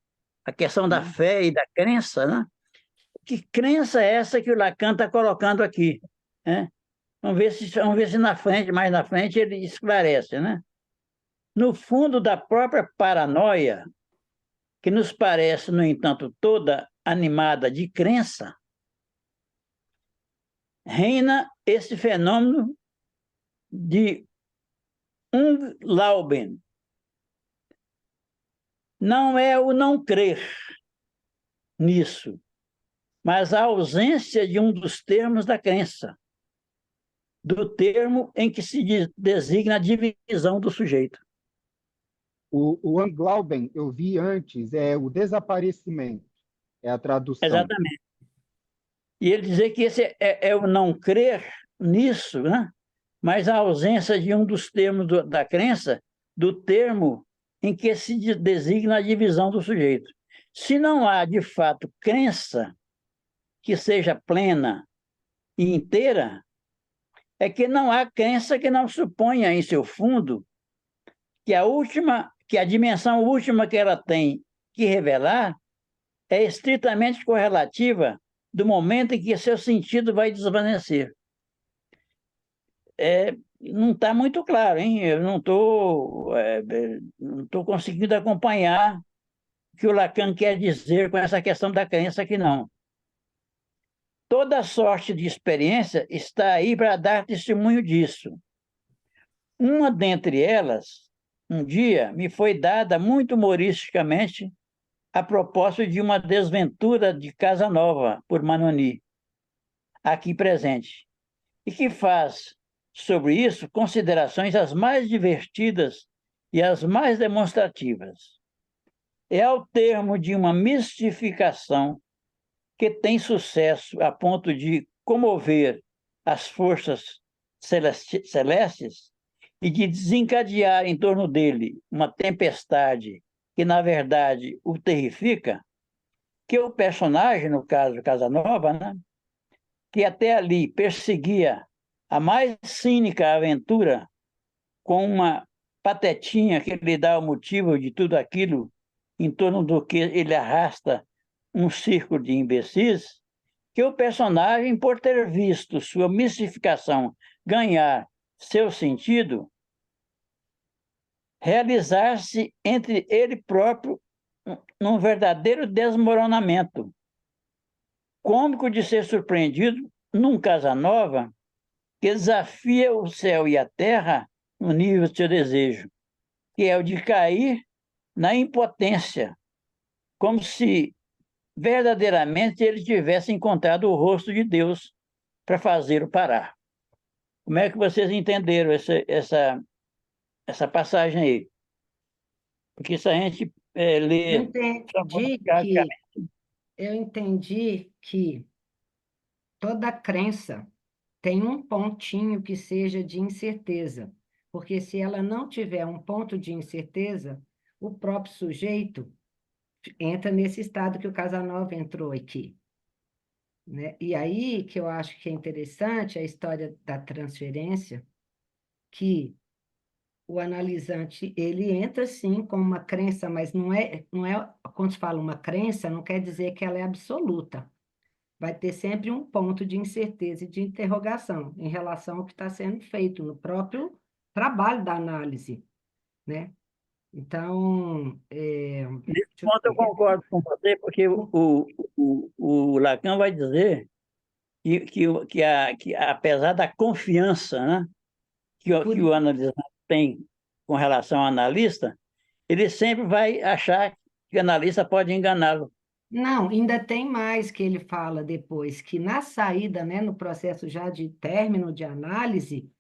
A questão da fé e da crença, né? Que crença é essa que o Lacan está colocando aqui, né? Vamos ver se mais na frente ele esclarece, né? No fundo da própria paranoia, que nos parece, no entanto, toda animada de crença, reina esse fenômeno de Unglauben. Não é o não crer nisso, mas a ausência de um dos termos da crença, do termo em que se designa a divisão do sujeito. O Anglauben, eu vi antes, é o desaparecimento, é a tradução. Exatamente. E ele dizer que esse é o não crer nisso, né? Mas a ausência de um dos termos da crença, do termo em que se designa a divisão do sujeito. Se não há, de fato, crença que seja plena e inteira, é que não há crença que não suponha em seu fundo que a dimensão última que ela tem que revelar é estritamente correlativa do momento em que seu sentido vai desvanecer. Não está muito claro, hein? Eu não estou conseguindo acompanhar o que o Lacan quer dizer com essa questão da crença aqui, não. Toda sorte de experiência está aí para dar testemunho disso. Uma dentre elas, um dia, me foi dada muito humoristicamente a propósito de uma desventura de Casanova, por Manoni, aqui presente, e que faz sobre isso considerações as mais divertidas e as mais demonstrativas. É ao termo de uma mistificação que tem sucesso a ponto de comover as forças celestes e de desencadear em torno dele uma tempestade que, na verdade, o terrifica, que o personagem, no caso Casanova, né, que até ali perseguia a mais cínica aventura com uma patetinha que lhe dá o motivo de tudo aquilo em torno do que ele arrasta um círculo de imbecis, que o personagem, por ter visto sua mistificação ganhar seu sentido, realizar-se entre ele próprio num verdadeiro desmoronamento, cômico de ser surpreendido num Casanova que desafia o céu e a terra no nível do seu desejo, que é o de cair na impotência, como se verdadeiramente ele tivesse encontrado o rosto de Deus para fazê-lo parar. Como é que vocês entenderam essa passagem aí? Porque se a gente Eu lê entendi que, eu entendi que toda crença tem um pontinho que seja de incerteza, porque se ela não tiver um ponto de incerteza, o próprio sujeito entra nesse estado que o Casanova entrou aqui, né? E aí que eu acho que é interessante a história da transferência, que o analisante, ele entra sim com uma crença, mas não é, quando se fala uma crença, não quer dizer que ela é absoluta. Vai ter sempre um ponto de incerteza e de interrogação em relação ao que está sendo feito no próprio trabalho da análise, né? Então, Nesse deixa eu ponto eu ver. concordo com você, porque o Lacan vai dizer que apesar da confiança, né, Por que o analisante tem com relação ao analista, ele sempre vai achar que o analista pode enganá-lo. Não, ainda tem mais que ele fala depois, que na saída, né, no processo já de término de análise,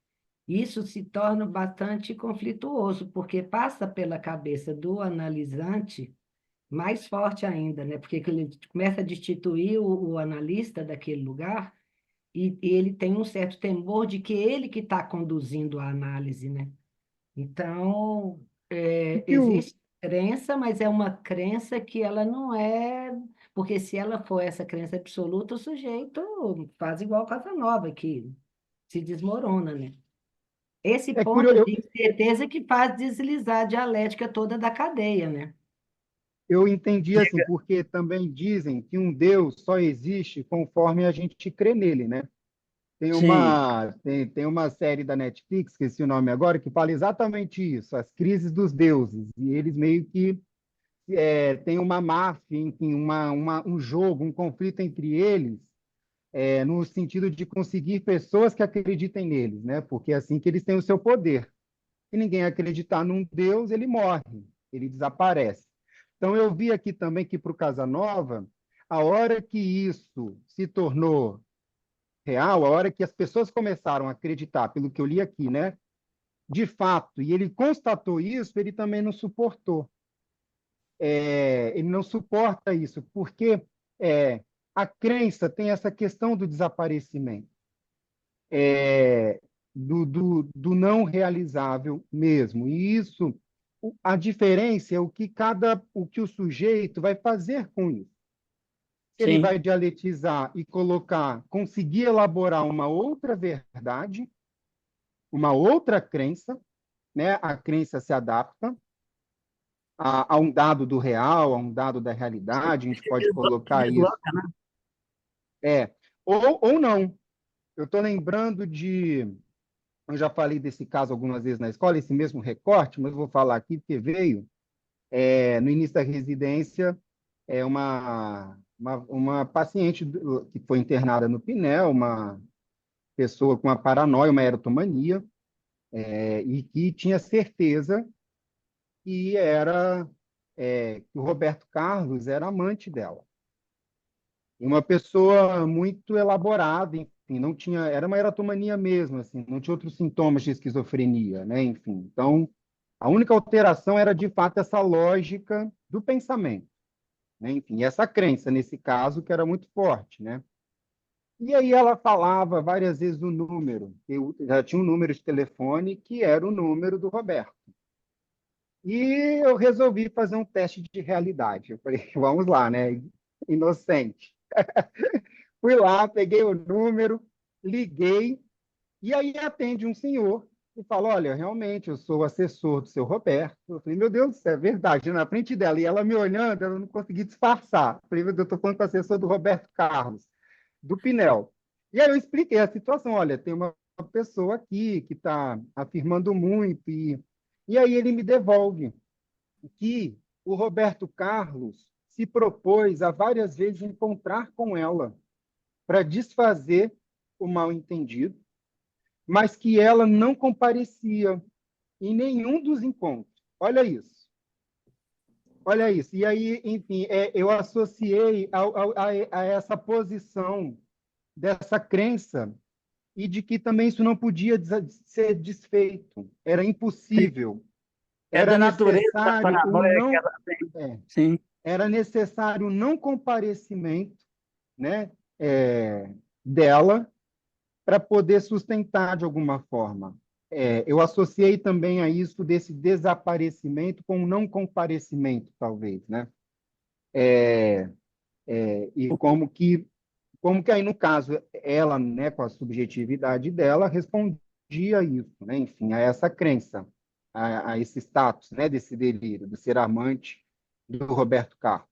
isso se torna bastante conflituoso, porque passa pela cabeça do analisante mais forte ainda, né? Porque ele começa a destituir o analista daquele lugar e ele tem um certo temor de que ele que está conduzindo a análise, né? Então, E o, existe crença, mas é uma crença que ela não é. Porque se ela for essa crença absoluta, o sujeito faz igual Casanova, que se desmorona, né? Esse é ponto curioso, de incerteza que faz deslizar a dialética toda da cadeia, né? eu entendi assim, porque também dizem que um Deus só existe conforme a gente crê nele, né? Sim, Tem uma série da Netflix, esqueci o nome agora, que fala exatamente isso, as crises dos deuses. E eles meio que têm uma máfia, enfim, um jogo, um conflito entre eles, no sentido de conseguir pessoas que acreditem neles, né? Porque é assim que eles têm o seu poder. Se ninguém acreditar num Deus, ele morre, ele desaparece. Então, eu vi aqui também que para o Casanova, a hora que isso se tornou real, a hora que as pessoas começaram a acreditar, pelo que eu li aqui, né? De fato, e ele constatou isso, ele também não suportou. Ele não suporta isso, porque a crença tem essa questão do desaparecimento, é, do não realizável mesmo. E isso, a diferença é o que o sujeito vai fazer com isso. Se ele sim, vai dialetizar e colocar, conseguir elaborar uma outra verdade, uma outra crença, né? A crença se adapta a um dado do real, a um dado da realidade, a gente pode se colocar isso. desloca, né? É, ou não. Eu estou lembrando eu já falei desse caso algumas vezes na escola, esse mesmo recorte, mas vou falar aqui porque veio no início da residência, uma paciente que foi internada no Pinel, uma pessoa com uma paranoia, uma erotomania, e que tinha certeza que o Roberto Carlos era amante dela. E uma pessoa muito elaborada, enfim, não tinha, era uma erotomania mesmo, assim, não tinha outros sintomas de esquizofrenia, né? Enfim, então a única alteração era de fato essa lógica do pensamento, né? Enfim, essa crença nesse caso que era muito forte, né? E aí ela falava várias vezes o número. Eu já tinha um número de telefone que era o número do Roberto. E eu resolvi fazer um teste de realidade. Eu falei, vamos lá, né? Inocente. Fui lá, peguei o número, liguei, e aí atende um senhor e fala: Olha, realmente, eu sou o assessor do seu Roberto. Eu falei: Meu Deus do céu, é verdade, na frente dela. E ela me olhando, eu não consegui disfarçar. Eu falei: Meu Deus, eu estou falando com o assessor do Roberto Carlos, do Pinel. E aí eu expliquei a situação: Olha, tem uma pessoa aqui que está afirmando muito, e aí ele me devolve que o Roberto Carlos se propôs a várias vezes encontrar com ela para desfazer o mal-entendido, mas que ela não comparecia em nenhum dos encontros. Olha isso. olha isso. E aí, enfim, eu associei a essa posição dessa crença e de que também isso não podia ser desfeito. Era impossível. É Era da natureza da necessário o paranoia que não, ela tem. é, Sim. era necessário o não comparecimento, né, dela para poder sustentar de alguma forma. Eu associei também a isso desse desaparecimento com o não comparecimento, talvez, né? E como que aí, no caso, ela, né, com a subjetividade dela, respondia a isso, né? Enfim, a essa crença, a esse status, né, desse delírio, de ser amante do Roberto Carlos.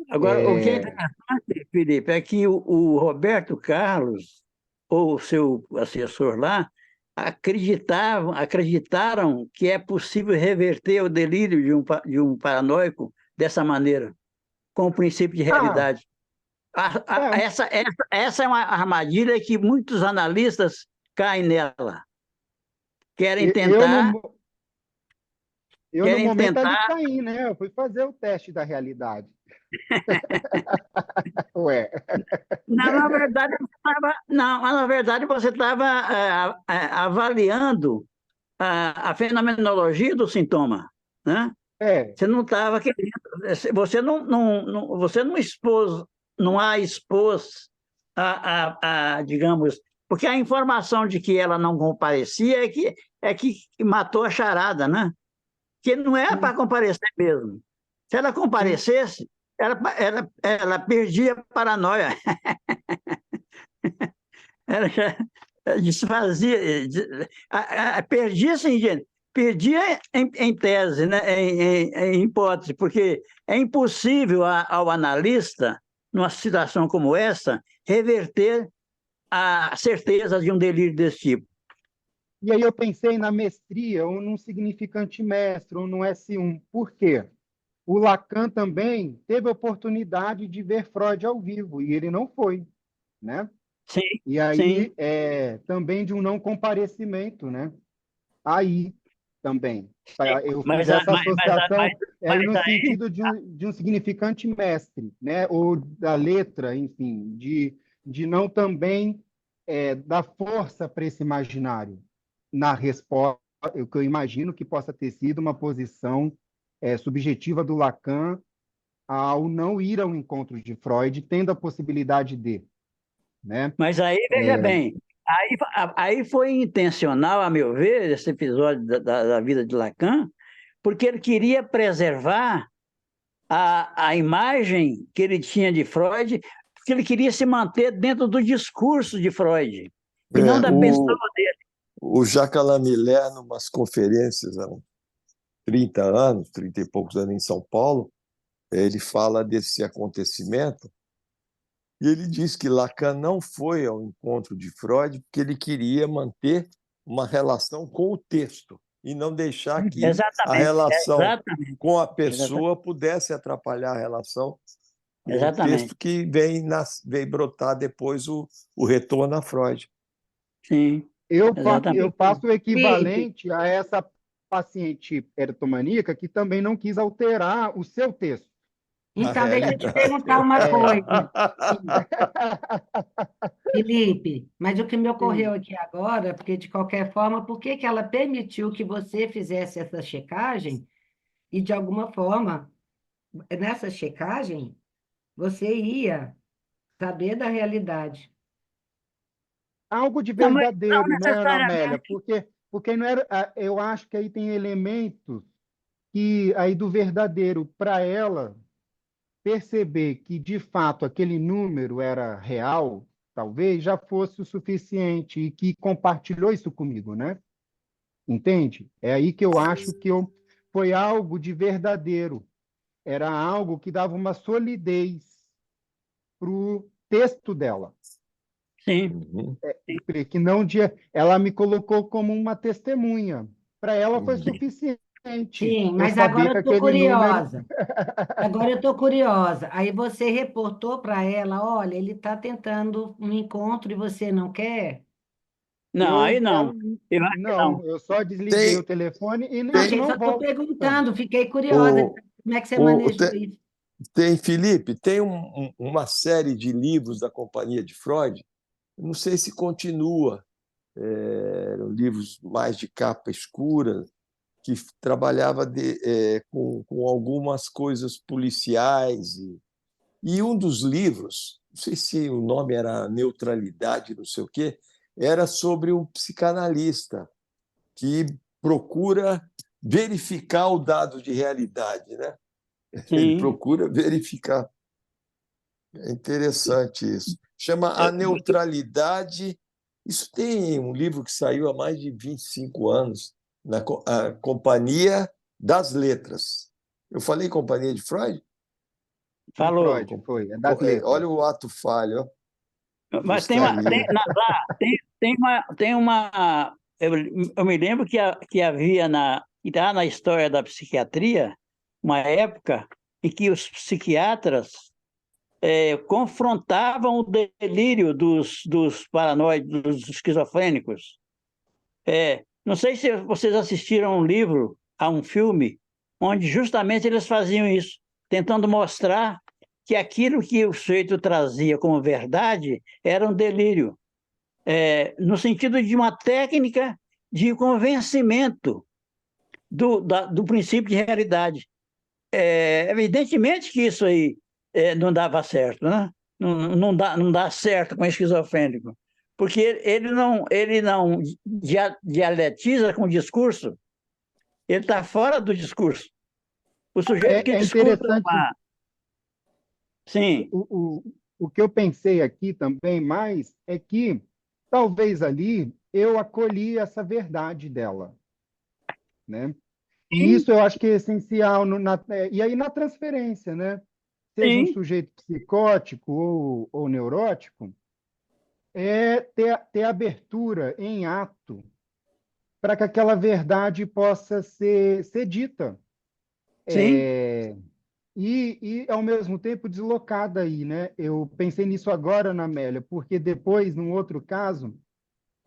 Agora, o que é interessante, Felipe, é que o Roberto Carlos, ou o seu assessor lá, acreditaram que é possível reverter o delírio de um paranoico dessa maneira, com o princípio de Ah, realidade. é, Essa é uma armadilha que muitos analistas caem nela. Querem eu tentar, no, eu no querem momento ali tentar. caí, né? Eu fui fazer o teste da realidade. Ué, Não, na verdade, não, mas na verdade você estava avaliando a fenomenologia do sintoma, né? é, Você não estava querendo, você não expôs, não a expôs digamos, porque a informação de que ela não comparecia é que matou a charada, né? Que não é sim, para comparecer mesmo. Se ela sim. comparecesse, ela perdia a paranoia. Ela já desfazia, perdia assim, gente, perdia em tese, né? Em hipótese, porque é impossível ao analista, numa situação como essa, reverter a certeza de um delírio desse tipo. E aí eu pensei na mestria, ou num significante mestre, ou no S1. Por quê? O Lacan também teve a oportunidade de ver Freud ao vivo, e ele não foi, né? Sim, E sim, aí, também de um não comparecimento, né? Aí, também. Eu fiz mas, essa mas, associação aí mas no aí, sentido de um significante mestre, né? Ou da letra, enfim, de não também dar força para esse imaginário na resposta, o que eu imagino que possa ter sido uma posição subjetiva do Lacan ao não ir ao encontro de Freud, tendo a possibilidade de, né? mas aí, veja bem, aí foi intencional, a meu ver, esse episódio da vida de Lacan, porque ele queria preservar a imagem que ele tinha de Freud, porque ele queria se manter dentro do discurso de Freud, e não É, da pessoa dele. o Jacques Alain Miller, em umas conferências há uns 30 anos, 30 e poucos anos em São Paulo, ele fala desse acontecimento e ele diz que Lacan não foi ao encontro de Freud porque ele queria manter uma relação com o texto e não deixar que a Exatamente, relação exatamente, com a exatamente, pessoa pudesse atrapalhar a relação com o texto exatamente. que vem brotar depois o retorno a Freud. Sim, Eu exatamente. faço o Felipe, equivalente a essa paciente erotomaníaca que também não quis alterar o seu texto. A então deixa eu te realidade. perguntar uma coisa. Sim, Sim, Felipe, mas o que me ocorreu sim. aqui agora, porque de qualquer forma, por que que ela permitiu que você fizesse essa checagem e de alguma forma, nessa checagem, você ia saber da realidade? Algo de Não, mas não verdadeiro, né, Ana Amélia? necessariamente. Porque não era, eu acho que aí tem elementos que aí do verdadeiro para ela perceber que de fato aquele número era real, talvez já fosse o suficiente e que compartilhou isso comigo, né? Entende? É aí que eu acho que foi algo de verdadeiro. Era algo que dava uma solidez para o texto dela. Sim, Uhum, Que não ela me colocou como uma testemunha. Para ela foi uhum. suficiente Sim, eu mas saber agora que eu estou aquele número. curiosa. Agora eu estou curiosa. Aí você reportou para ela, olha, ele está tentando um encontro e você não quer? não, aí Ela, não. Eu acho que não, não. eu só desliguei o Tem, telefone e Não, isso tem gente, só não estou volta. perguntando, fiquei curiosa. o, Como é que você O, manejou tem, isso? tem, Felipe, tem uma série de livros da Companhia de Freud, não sei se continua, eram livros mais de capa escura, que trabalhava com algumas coisas policiais. E um dos livros, não sei se o nome era Neutralidade, não sei o quê, era sobre um psicanalista que procura verificar o dado de realidade, né? Ele Sim. procura verificar. É interessante isso. Chama A Neutralidade. Isso tem um livro que saiu há mais de 25 anos, na a Companhia das Letras. Eu falei Companhia de Freud? De Falou. Freud, foi, é das Olha letras. o ato falho, ó. Vou Mas buscar ali. lá tem uma eu me lembro que havia já na história da psiquiatria uma época em que os psiquiatras confrontavam o delírio dos paranoides, dos esquizofrênicos. Não sei se vocês assistiram um livro, a um filme, onde justamente eles faziam isso, tentando mostrar que aquilo que o sujeito trazia como verdade era um delírio, no sentido de uma técnica de convencimento do princípio de realidade. Evidentemente que isso aí não dava certo, né? Não dá certo com o esquizofrênico, porque ele não dialetiza com o discurso, ele está fora do discurso. O sujeito que É escuta interessante, uma. Sim, o que eu pensei aqui também mais é que talvez ali eu acolhi essa verdade dela, né? E sim, isso eu acho que é essencial e aí na transferência, né? Seja um sim, sujeito psicótico ou neurótico, é ter abertura em ato para que aquela verdade possa ser dita. sim, Ao mesmo tempo, deslocada aí, né? Eu pensei nisso agora na Amélia, porque depois, num outro caso,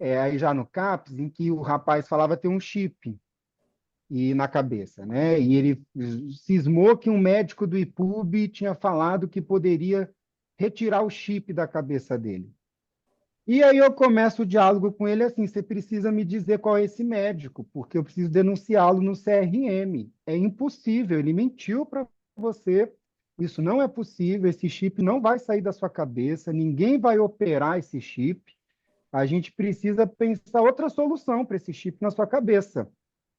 aí já no CAPS, em que o rapaz falava ter um chip na cabeça, né? E ele cismou que um médico do IPUB tinha falado que poderia retirar o chip da cabeça dele. E aí eu começo o diálogo com ele assim: você precisa me dizer qual é esse médico, porque eu preciso denunciá-lo no CRM. É impossível, ele mentiu para você. Isso não é possível, esse chip não vai sair da sua cabeça, ninguém vai operar esse chip. A gente precisa pensar outra solução para esse chip na sua cabeça,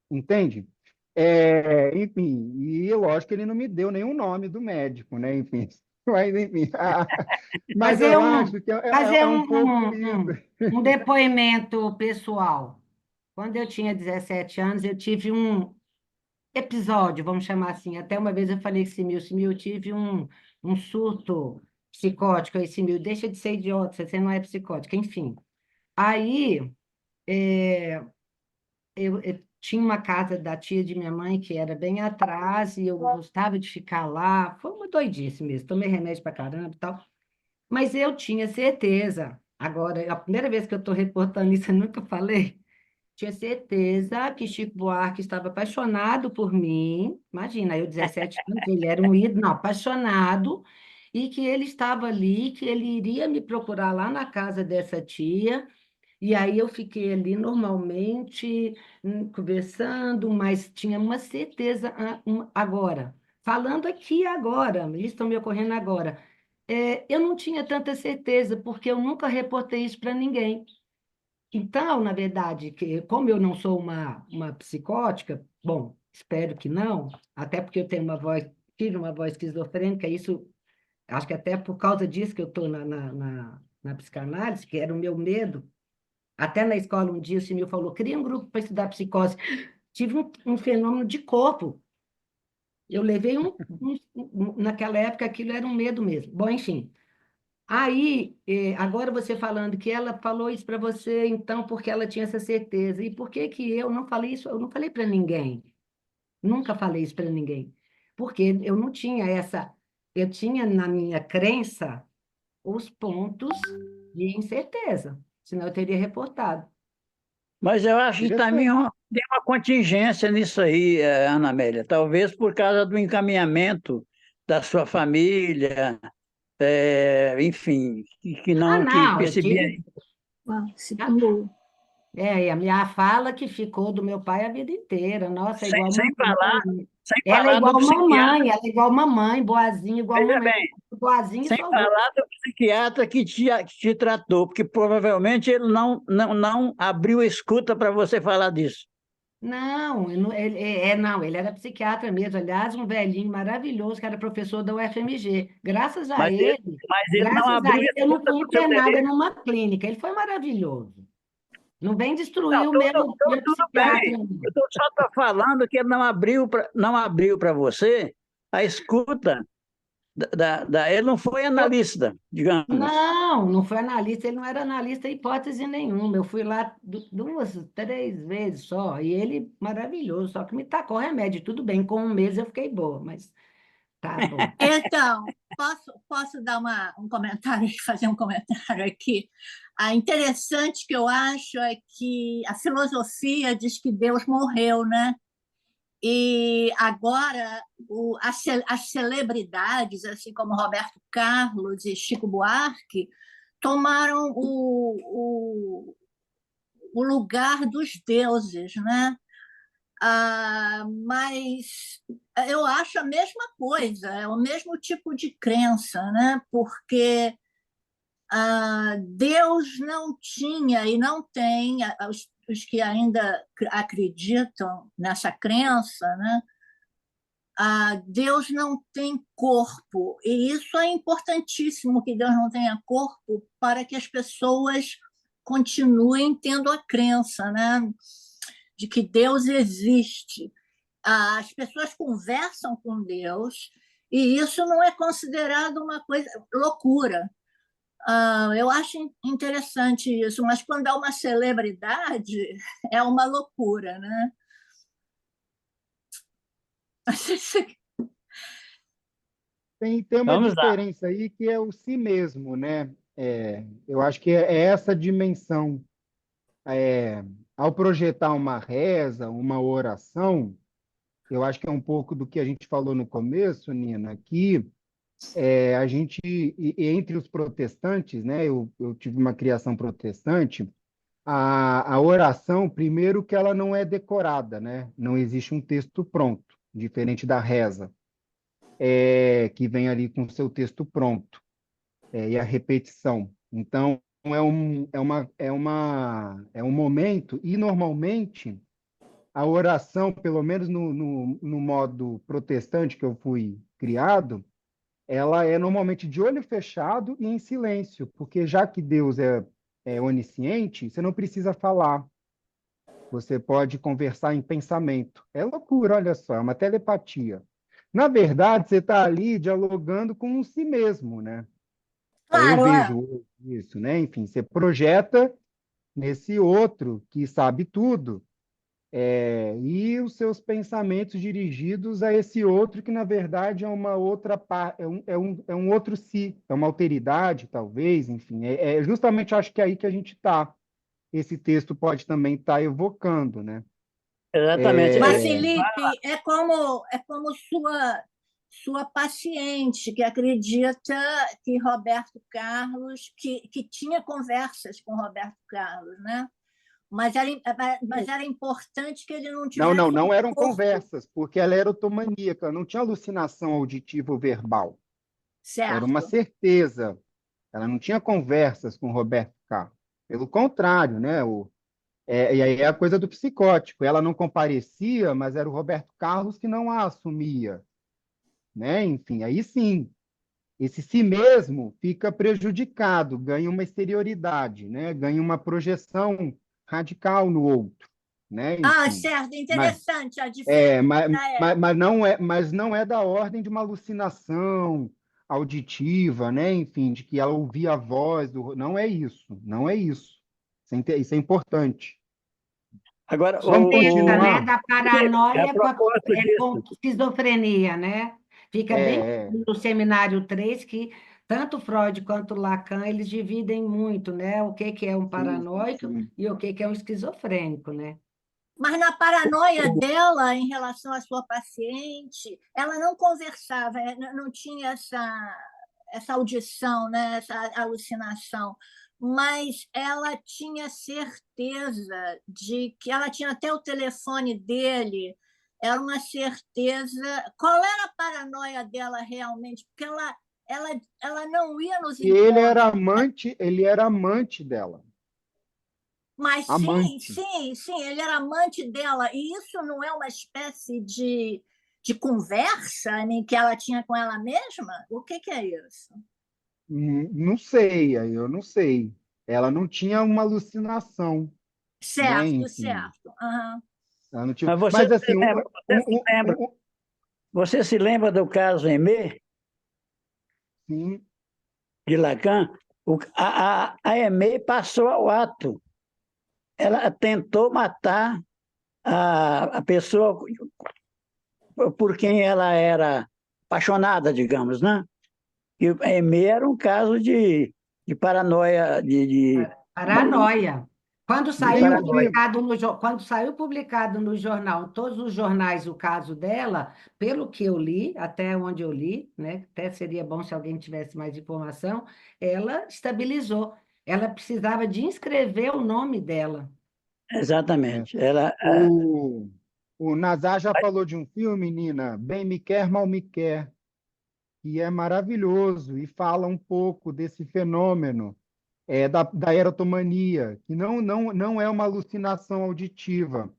entende? Enfim, e lógico que ele não me deu nenhum nome do médico, né? Enfim, mas enfim, mas Fazer eu um, acho que fazer é um pouco isso. um depoimento pessoal. Quando eu tinha 17 anos, eu tive um episódio, vamos chamar assim. Até uma vez eu falei com Simil, eu tive um surto psicótico. Aí, Simil, deixa de ser idiota, você não é psicótica. Enfim, aí eu tinha uma casa da tia de minha mãe que era bem atrás e eu gostava de ficar lá. Foi uma doidice mesmo, tomei remédio pra caramba e tal. Mas eu tinha certeza. Agora, a primeira vez que eu estou reportando isso, eu nunca falei. Tinha certeza que Chico Buarque estava apaixonado por mim. Imagina, eu 17 anos, ele era um ídolo, não, apaixonado, e que ele estava ali, que ele iria me procurar lá na casa dessa tia. E aí eu fiquei ali normalmente, conversando, mas tinha uma certeza agora. Falando aqui agora, isso está me ocorrendo agora. Eu não tinha tanta certeza, porque eu nunca reportei isso para ninguém. Então, na verdade, como eu não sou uma psicótica, bom, espero que não, até porque eu tenho tive uma voz esquizofrênica, isso, acho que até por causa disso que eu estou na psicanálise, que era o meu medo. Até na escola, um dia, o Simil falou, cria um grupo para estudar psicose. Tive um fenômeno de corpo. Eu levei naquela época, aquilo era um medo mesmo. Bom, enfim. Aí, agora você falando que ela falou isso para você, então, porque ela tinha essa certeza. E por que que eu não falei isso? Eu não falei para ninguém. Nunca falei isso para ninguém. Porque eu não tinha essa. Eu tinha na minha crença os pontos de incerteza. Senão eu teria reportado. Mas eu acho que também Interessante. tem uma contingência nisso aí, Ana Amélia. Talvez por causa do encaminhamento da sua família, enfim, Ah, que não, eu percebia. tive. Uau, segundo. E a minha fala que ficou do meu pai a vida inteira. Nossa, é Sem, igual sem falar, mamãe. sem Ela é falar do igual psiquiatra. mamãe, ela é igual mamãe, boazinha, igual Veja mamãe. bem, Boazinha sem sou eu. falar do psiquiatra que te tratou, porque provavelmente ele não abriu escuta para você falar disso. Não, não, ele era psiquiatra mesmo. Aliás, um velhinho maravilhoso que era professor da UFMG. Mas ele, mas ele não Graças a abriu ele, eu não escuta fui para o seu internada dever. numa clínica. Ele foi maravilhoso. Não vem Não, destruir o meu tudo bem. psiquiatra, não. Eu só estou falando que ele não abriu para você a escuta. Ele não foi analista, digamos. Não, não foi analista, ele não era analista em hipótese nenhuma. Eu fui lá duas, três vezes só, e ele maravilhoso, só que me tacou remédio, tudo bem, com um mês eu fiquei boa, mas tá bom. Então, posso dar um comentário, fazer um comentário aqui? Interessante que eu acho é que a filosofia diz que Deus morreu, né? E agora as celebridades, assim como Roberto Carlos e Chico Buarque, tomaram o lugar dos deuses, né? Mas eu acho a mesma coisa, é o mesmo tipo de crença, né? Porque Deus não tinha e não tem, os que ainda acreditam nessa crença, né? Deus não tem corpo, e isso é importantíssimo, que Deus não tenha corpo para que as pessoas continuem tendo a crença, né, de que Deus existe. As pessoas conversam com Deus e isso não é considerado uma coisa loucura. Eu acho interessante isso, mas quando é uma celebridade, é uma loucura, né? Tem uma Vamos lá. diferença aí que é o si mesmo, né? Eu acho que é essa dimensão. Ao projetar uma reza, uma oração, eu acho que é um pouco do que a gente falou no começo, Nina, que a gente, entre os protestantes, né? Eu tive uma criação protestante, a oração, primeiro que ela não é decorada, né? Não existe um texto pronto, diferente da reza, que vem ali com o seu texto pronto, e a repetição. Então, é um momento, e normalmente a oração, pelo menos no modo protestante que eu fui criado, ela é normalmente de olho fechado e em silêncio, porque já que Deus é onisciente, você não precisa falar, você pode conversar em pensamento. É loucura, olha só, é uma telepatia. Na verdade, você está ali dialogando com si mesmo, né? Eu Claro, vejo isso, né? Enfim, você projeta nesse outro que sabe tudo, e os seus pensamentos dirigidos a esse outro que, na verdade, é uma outra é um outro si, é uma alteridade, talvez, enfim. Justamente acho que é aí que a gente está. Esse texto pode também estar evocando, né? Exatamente. mas Felipe, é como sua paciente que acredita que Roberto Carlos, que tinha conversas com Roberto Carlos, né? Mas era importante que ele não Não, tivesse não, um não eram corpo, conversas, porque ela era otomaníaca, não tinha alucinação auditiva ou verbal. Era uma certo? certeza. Ela não tinha conversas com Roberto Carlos. Pelo contrário, né? E aí é a coisa do psicótico. Ela não comparecia, mas era o Roberto Carlos que não a assumia, né? Enfim, aí sim, esse si mesmo fica prejudicado, ganha uma exterioridade, né? Ganha uma projeção radical no outro, né? Enfim, Certo, mas, interessante a diferença. mas não é da ordem de uma alucinação auditiva, né? Enfim, de que ela ouvia a voz não é isso, não é isso. Isso é importante. Agora, Vamos Diferença, né, continuar? da a paranoia propósito com disso, esquizofrenia, né? Fica bem É, é. no seminário 3 que tanto Freud quanto Lacan, eles dividem muito, né? O que que é um paranoico sim. e o que que é um esquizofrênico, né? Mas na paranoia dela em relação à sua paciente, ela não conversava, não tinha essa audição, né, essa alucinação, mas ela tinha certeza de que ela tinha até o telefone dele, era uma certeza. Qual era a paranoia dela realmente? Porque ela não ia nos E encontros. ele era amante dela. Mas sim, Amante. sim, sim, ele era amante dela. E isso não é uma espécie de conversa em que ela tinha com ela mesma? O que que é isso? Não sei, aí eu não sei. Ela não tinha uma alucinação, né? Certo, Enfim, certo. Aham. ela não tinha. Mas você Mas se assim, lembra, você se lembra do caso Aimé, sim, de Lacan? A Aimé passou ao ato. Ela tentou matar a pessoa por quem ela era apaixonada, digamos, né? E a Aimé era um caso de paranoia, Paranoia. Quando de saiu tem o paranoia. filme. publicado quando saiu publicado no jornal, todos os jornais, o caso dela, pelo que eu li, até onde eu li, né? Até seria bom se alguém tivesse mais informação, ela estabilizou. Ela precisava de inscrever o nome dela. É, Exatamente. Ela, o, o Nazar já falou de um filme, Nina, Bem Me Quer, Mal Me Quer, que é maravilhoso e fala um pouco desse fenômeno da erotomania, que não é uma alucinação auditiva.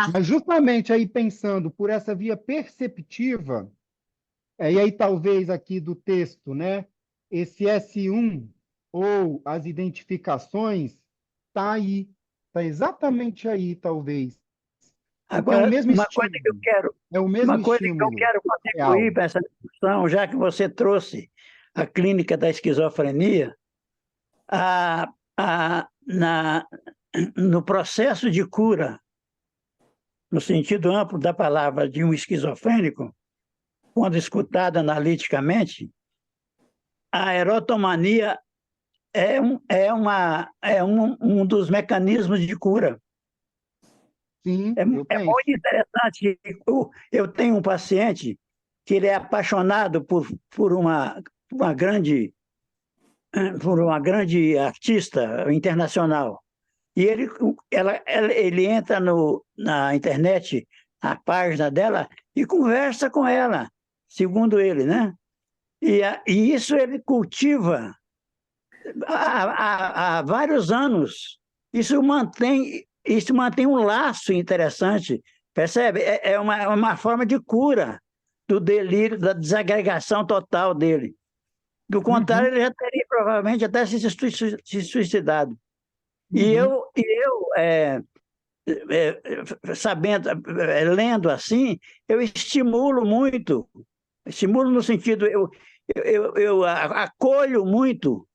Mas Certo. justamente aí pensando por essa via perceptiva, e aí talvez aqui do texto, né? Esse S1 ou as identificações está aí, está exatamente aí, talvez, porque é o agora, mesmo estímulo, é o mesmo uma coisa que eu estímulo quero contribuir real. para essa discussão, já que você trouxe a clínica da esquizofrenia, a, no processo de cura, no sentido amplo da palavra, de um esquizofrênico, quando escutada analiticamente, a erotomania um dos mecanismos de cura. Sim, eu É penso. muito interessante. Eu tenho um paciente que ele é apaixonado por uma grande, por uma grande artista internacional. E ele entra na internet, na página dela, e conversa com ela, segundo ele, né? E isso ele cultiva há vários anos. Isso mantém um laço interessante, percebe? É uma forma de cura do delírio, da desagregação total dele. Do contrário, Uhum, ele já teria provavelmente até se suicidado. uhum, Sabendo, lendo assim, eu estimulo muito, estimulo no sentido, eu acolho muito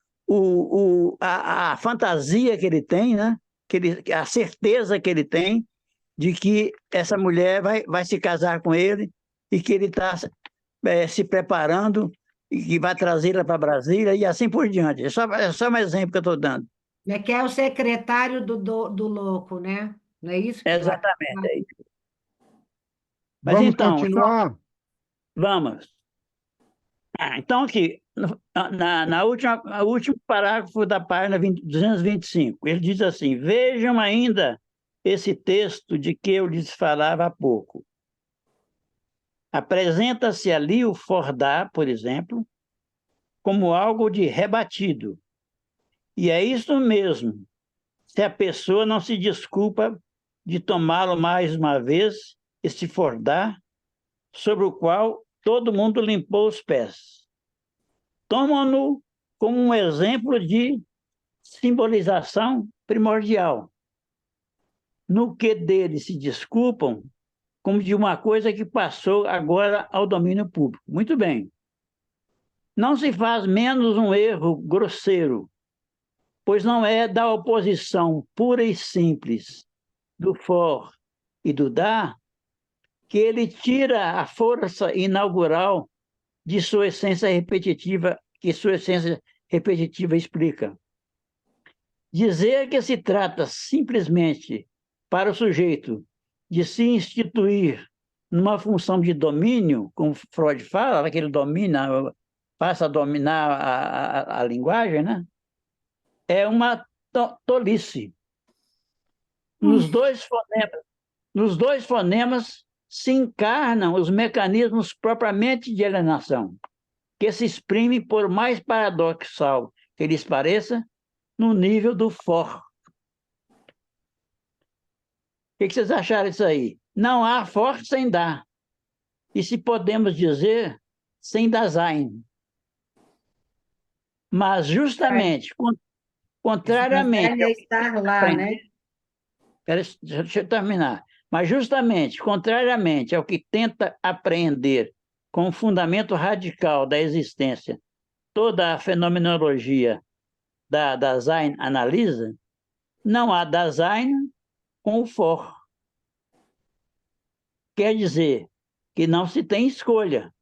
a fantasia que ele tem, né? A certeza que ele tem de que essa mulher vai se casar com ele e que ele está se preparando e que vai trazê-la para Brasília e assim por diante. É só um exemplo que eu estou dando. É que é o secretário do louco, né? Não é isso que lá. Exatamente. É isso. Mas vamos então, continuar? vamos. Então, aqui, no último parágrafo da página 225, ele diz assim: vejam ainda esse texto de que eu lhes falava há pouco. Apresenta-se ali o Fordá, por exemplo, como algo de rebatido. E é isso mesmo, se a pessoa não se desculpa de tomá-lo mais uma vez, esse Fordá, sobre o qual todo mundo limpou os pés. Tomam-no como um exemplo de simbolização primordial, no que deles se desculpam como de uma coisa que passou agora ao domínio público. Muito bem. Não se faz menos um erro grosseiro, pois não é da oposição pura e simples do for e do dar que ele tira a força inaugural de sua essência repetitiva, que sua essência repetitiva explica. Dizer que se trata simplesmente para o sujeito de se instituir numa função de domínio, como Freud fala, que ele domina, passa a dominar a linguagem, né? É uma tolice. Nos dois fonemas se encarnam os mecanismos propriamente de alienação, que se exprimem, por mais paradoxal que lhes pareça, no nível do for. O que vocês acharam disso aí? Não há for sem dar. E se podemos dizer, sem Dasein. Mas justamente, contrariamente É estar lá, né? Deixa eu terminar. Mas justamente, contrariamente ao que tenta apreender com o fundamento radical da existência toda a fenomenologia da Dasein analisa, não há Dasein com o for. Quer dizer que não se tem escolha.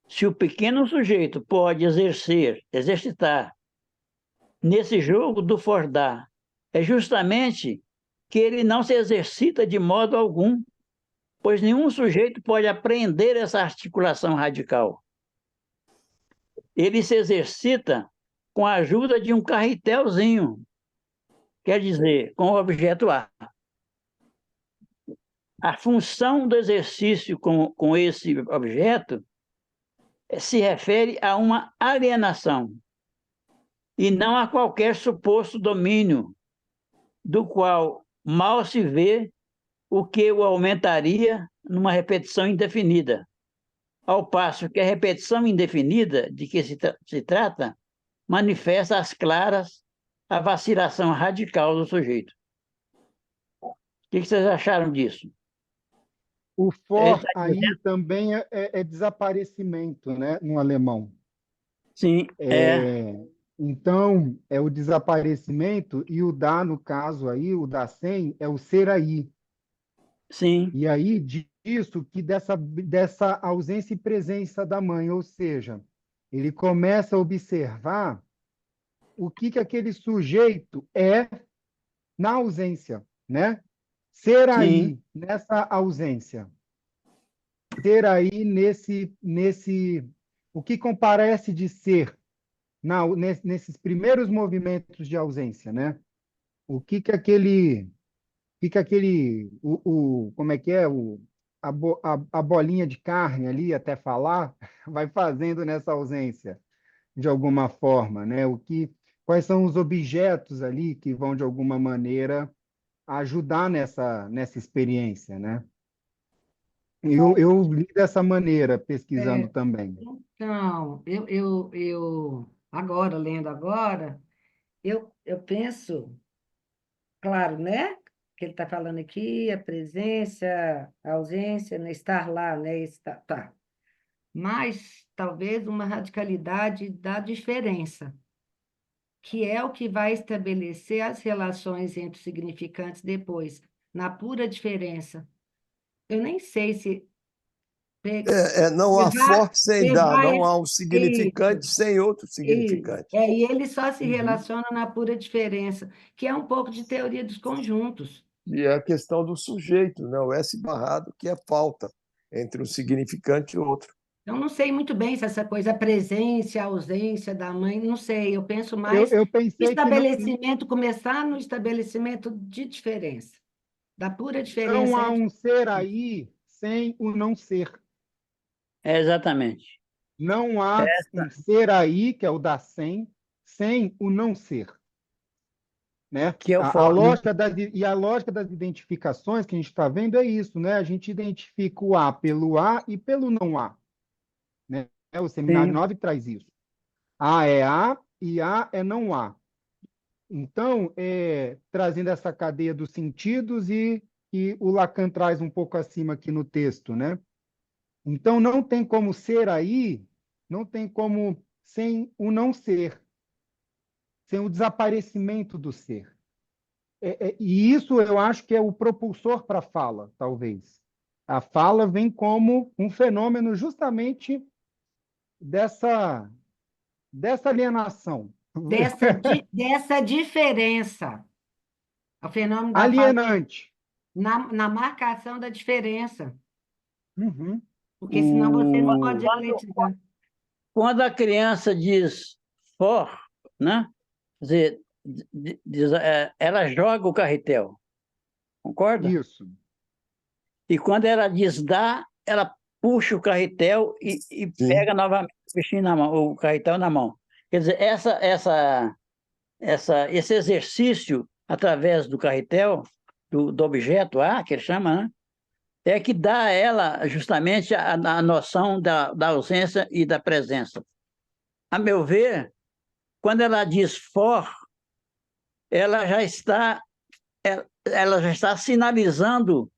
Se o pequeno sujeito pode exercitar nesse jogo do for-dar, é justamente que ele não se exercita de modo algum, pois nenhum sujeito pode apreender essa articulação radical. Ele se exercita com a ajuda de um carretelzinho, quer dizer, com o objeto A. A função do exercício com esse objeto se refere a uma alienação e não a qualquer suposto domínio, do qual mal se vê o que o aumentaria numa repetição indefinida, ao passo que a repetição indefinida de que se trata manifesta às claras a vacilação radical do sujeito. O que vocês acharam disso? O for aí também é desaparecimento, né, no alemão. Sim, Então, é o desaparecimento, e o da, no caso aí, o da sem, é o ser aí. Sim. E aí, disso que dessa ausência e presença da mãe, ou seja, ele começa a observar o que aquele sujeito é na ausência, né? Ser aí, nessa ausência. Ser aí nesse o que comparece de ser nesses primeiros movimentos de ausência, né? O que aquele como é que é a bolinha de carne ali até falar vai fazendo nessa ausência de alguma forma, né? Quais são os objetos ali que vão de alguma maneira ajudar nessa experiência, né? Eu li dessa maneira, pesquisando também. Então, agora, lendo agora, eu penso, claro, né? Que ele está falando aqui, a presença, a ausência, né? Estar lá, né? Tá. Mas talvez uma radicalidade da diferença, que é o que vai estabelecer as relações entre os significantes depois, na pura diferença. Eu nem sei se não há for sem dar, não há um isso, significante sem outro significante. e ele só se relaciona na pura diferença, que é um pouco de teoria dos conjuntos. E é a questão do sujeito, né? O S barrado, que é falta entre um significante e outro. Eu não sei muito bem se essa coisa, a presença, a ausência da mãe, não sei. Eu penso mais Eu pensei estabelecimento, começar no estabelecimento de diferença, da pura diferença. Não há um ser aí sem o não ser. Exatamente. Não há um ser aí, que é o da sem o não ser. Né? Que é o a lógica a lógica das identificações que a gente está vendo é isso, né? A gente identifica o A pelo A e pelo não A. Né? O Seminário 9 traz isso. A é A e A é não A. Então, trazendo essa cadeia dos sentidos e o Lacan traz um pouco acima aqui no texto, né? Então, não tem como ser aí, não tem como sem o não ser, sem o desaparecimento do ser. E isso eu acho que é o propulsor para a fala, talvez. A fala vem como um fenômeno justamente dessa alienação. Dessa diferença. O fenômeno da falta Alienante. na marcação da diferença. Uhum. Porque senão você não pode O... dialetizar. Quando a criança diz for, né? Quer dizer, ela joga o carretel, concorda? Isso. E quando ela diz dá, ela puxa o carretel e Sim. pega novamente o bichinho na mão, o carretel na mão. Quer dizer, esse exercício através do carretel, do objeto A, que ele chama, né? É que dá a ela justamente a noção da ausência e da presença. A meu ver, quando ela diz for, ela já está, ela já está sinalizando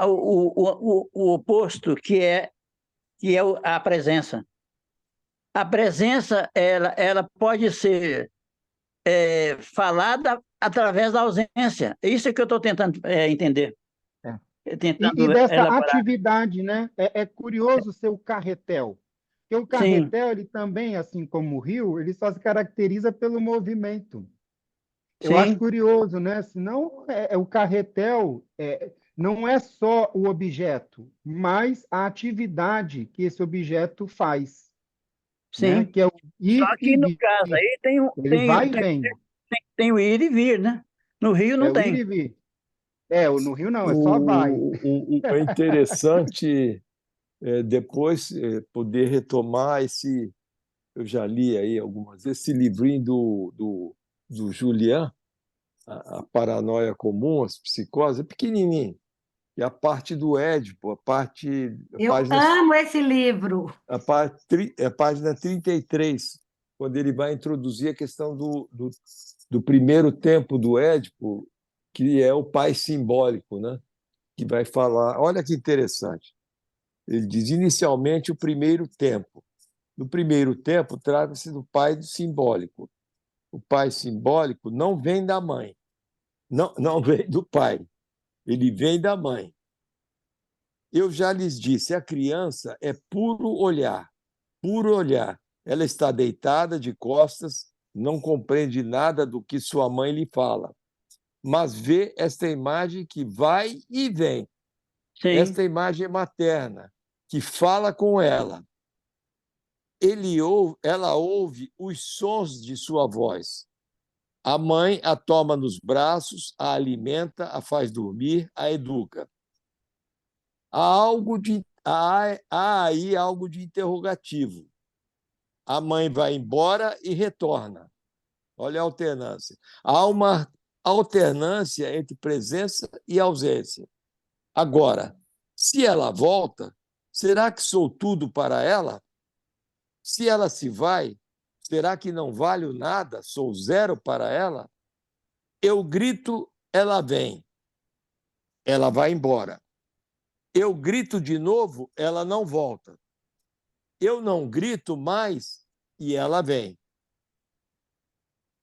o oposto, que é a presença. A presença ela pode ser falada através da ausência. É isso que eu estou tentando entender, É. E tentando dessa elaborar. atividade, né? É curioso ser o carretel. Porque o Sim, carretel, ele também, assim como o rio, ele só se caracteriza pelo movimento. Eu acho sim, curioso, né? Senão, o carretel não é só o objeto, mas a atividade que esse objeto faz, né? sim. Que é o Só ir e que no vir. caso aí Ele vai e vem. tem o ir e vir, né? No Rio É não o ir e tem. vir. No Rio não, é só vai. É interessante depois poder retomar esse. Eu já li aí algumas vezes, esse livrinho do Julian, a Paranoia Comum, as Psicoses, é pequenininho. E a parte do Édipo, a Eu página, amo esse livro. a página 33, quando ele vai introduzir a questão do primeiro tempo do Édipo, que é o pai simbólico, né? Que vai falar. Olha que interessante. Ele diz inicialmente o primeiro tempo. No primeiro tempo, trata-se do pai do simbólico. O pai simbólico não vem da mãe, não vem do pai, ele vem da mãe. Eu já lhes disse, a criança é puro olhar, puro olhar. Ela está deitada de costas, não compreende nada do que sua mãe lhe fala, mas vê esta imagem que vai e vem. Sim, Esta imagem materna, que fala com ela. Ela ouve os sons de sua voz. A mãe a toma nos braços, a alimenta, a faz dormir, a educa. Há aí algo de interrogativo. A mãe vai embora e retorna. Olha a alternância. Há uma alternância entre presença e ausência. Agora, se ela volta, será que sou tudo para ela? Se ela se vai, será que não valho nada? Sou zero para ela? Eu grito, ela vem, ela vai embora. Eu grito de novo, ela não volta. Eu não grito mais e ela vem.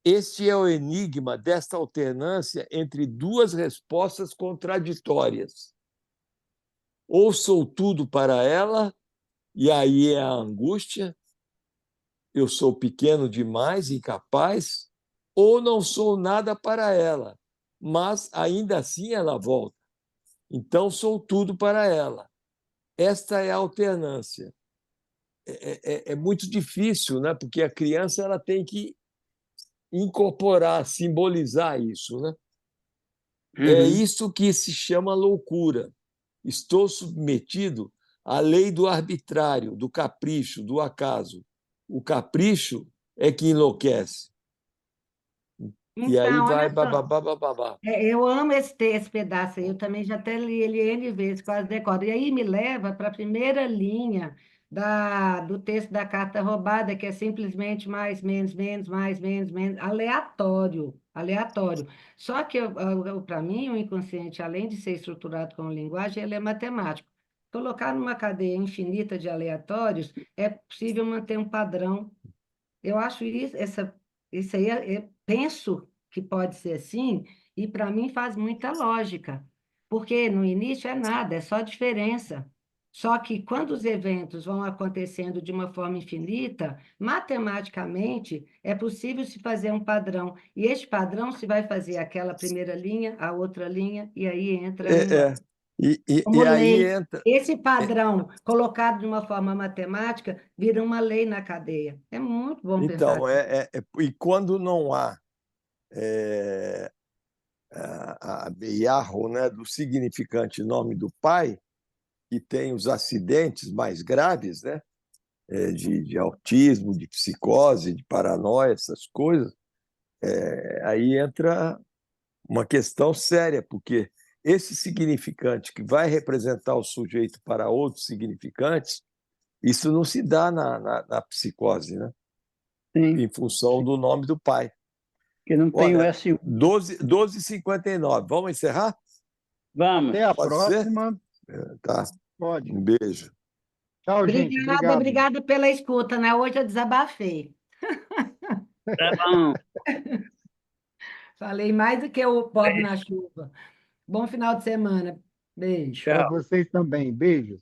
Este é o enigma desta alternância entre duas respostas contraditórias. Ou sou tudo para ela, e aí é a angústia, eu sou pequeno demais, incapaz, ou não sou nada para ela, mas ainda assim ela volta. Então sou tudo para ela. Esta é a alternância. É muito difícil, né? Porque a criança ela tem que incorporar, simbolizar isso, né? É uhum. isso que se chama loucura. Estou submetido à lei do arbitrário, do capricho, do acaso. O capricho é que enlouquece. E aí Então, vai olha só. bababá, bababá. Eu amo esse pedaço aí, eu também já até li ele N vezes, quase decoro. E aí me leva para a primeira linha do texto da carta roubada, que é simplesmente mais, menos, menos, mais, menos, menos, aleatório, aleatório. Só que, para mim, o inconsciente, além de ser estruturado como linguagem, ele é matemático. Colocar numa cadeia infinita de aleatórios, é possível manter um padrão. Eu acho isso aí, eu penso que pode ser assim, e para mim faz muita lógica, porque no início é nada, é só diferença. Só que quando os eventos vão acontecendo de uma forma infinita, matematicamente é possível se fazer um padrão. E este padrão se vai fazer aquela primeira linha, a outra linha, e aí entra É, é. como E aí lei. entra. Esse padrão, colocado de uma forma matemática, vira uma lei na cadeia. É muito bom pensar Então, assim. e quando não há a Yahoo, né, do significante nome do pai, que tem os acidentes mais graves, né, de autismo, de psicose, de paranoia, essas coisas, aí entra uma questão séria, porque esse significante que vai representar o sujeito para outros significantes, isso não se dá na psicose, né? Sim, Em função do nome do pai. que não tem o Olha, S1. 12h59. Vamos encerrar? Vamos. Até a Pode ser? próxima. Tá. Pode. Um beijo. Tchau, gente. Obrigada, Obrigado. obrigada pela escuta, né? Hoje eu desabafei. Tá bom. Falei mais do que o pobre na chuva. Bom final de semana. Beijo. Para Tchau. vocês também. Beijos.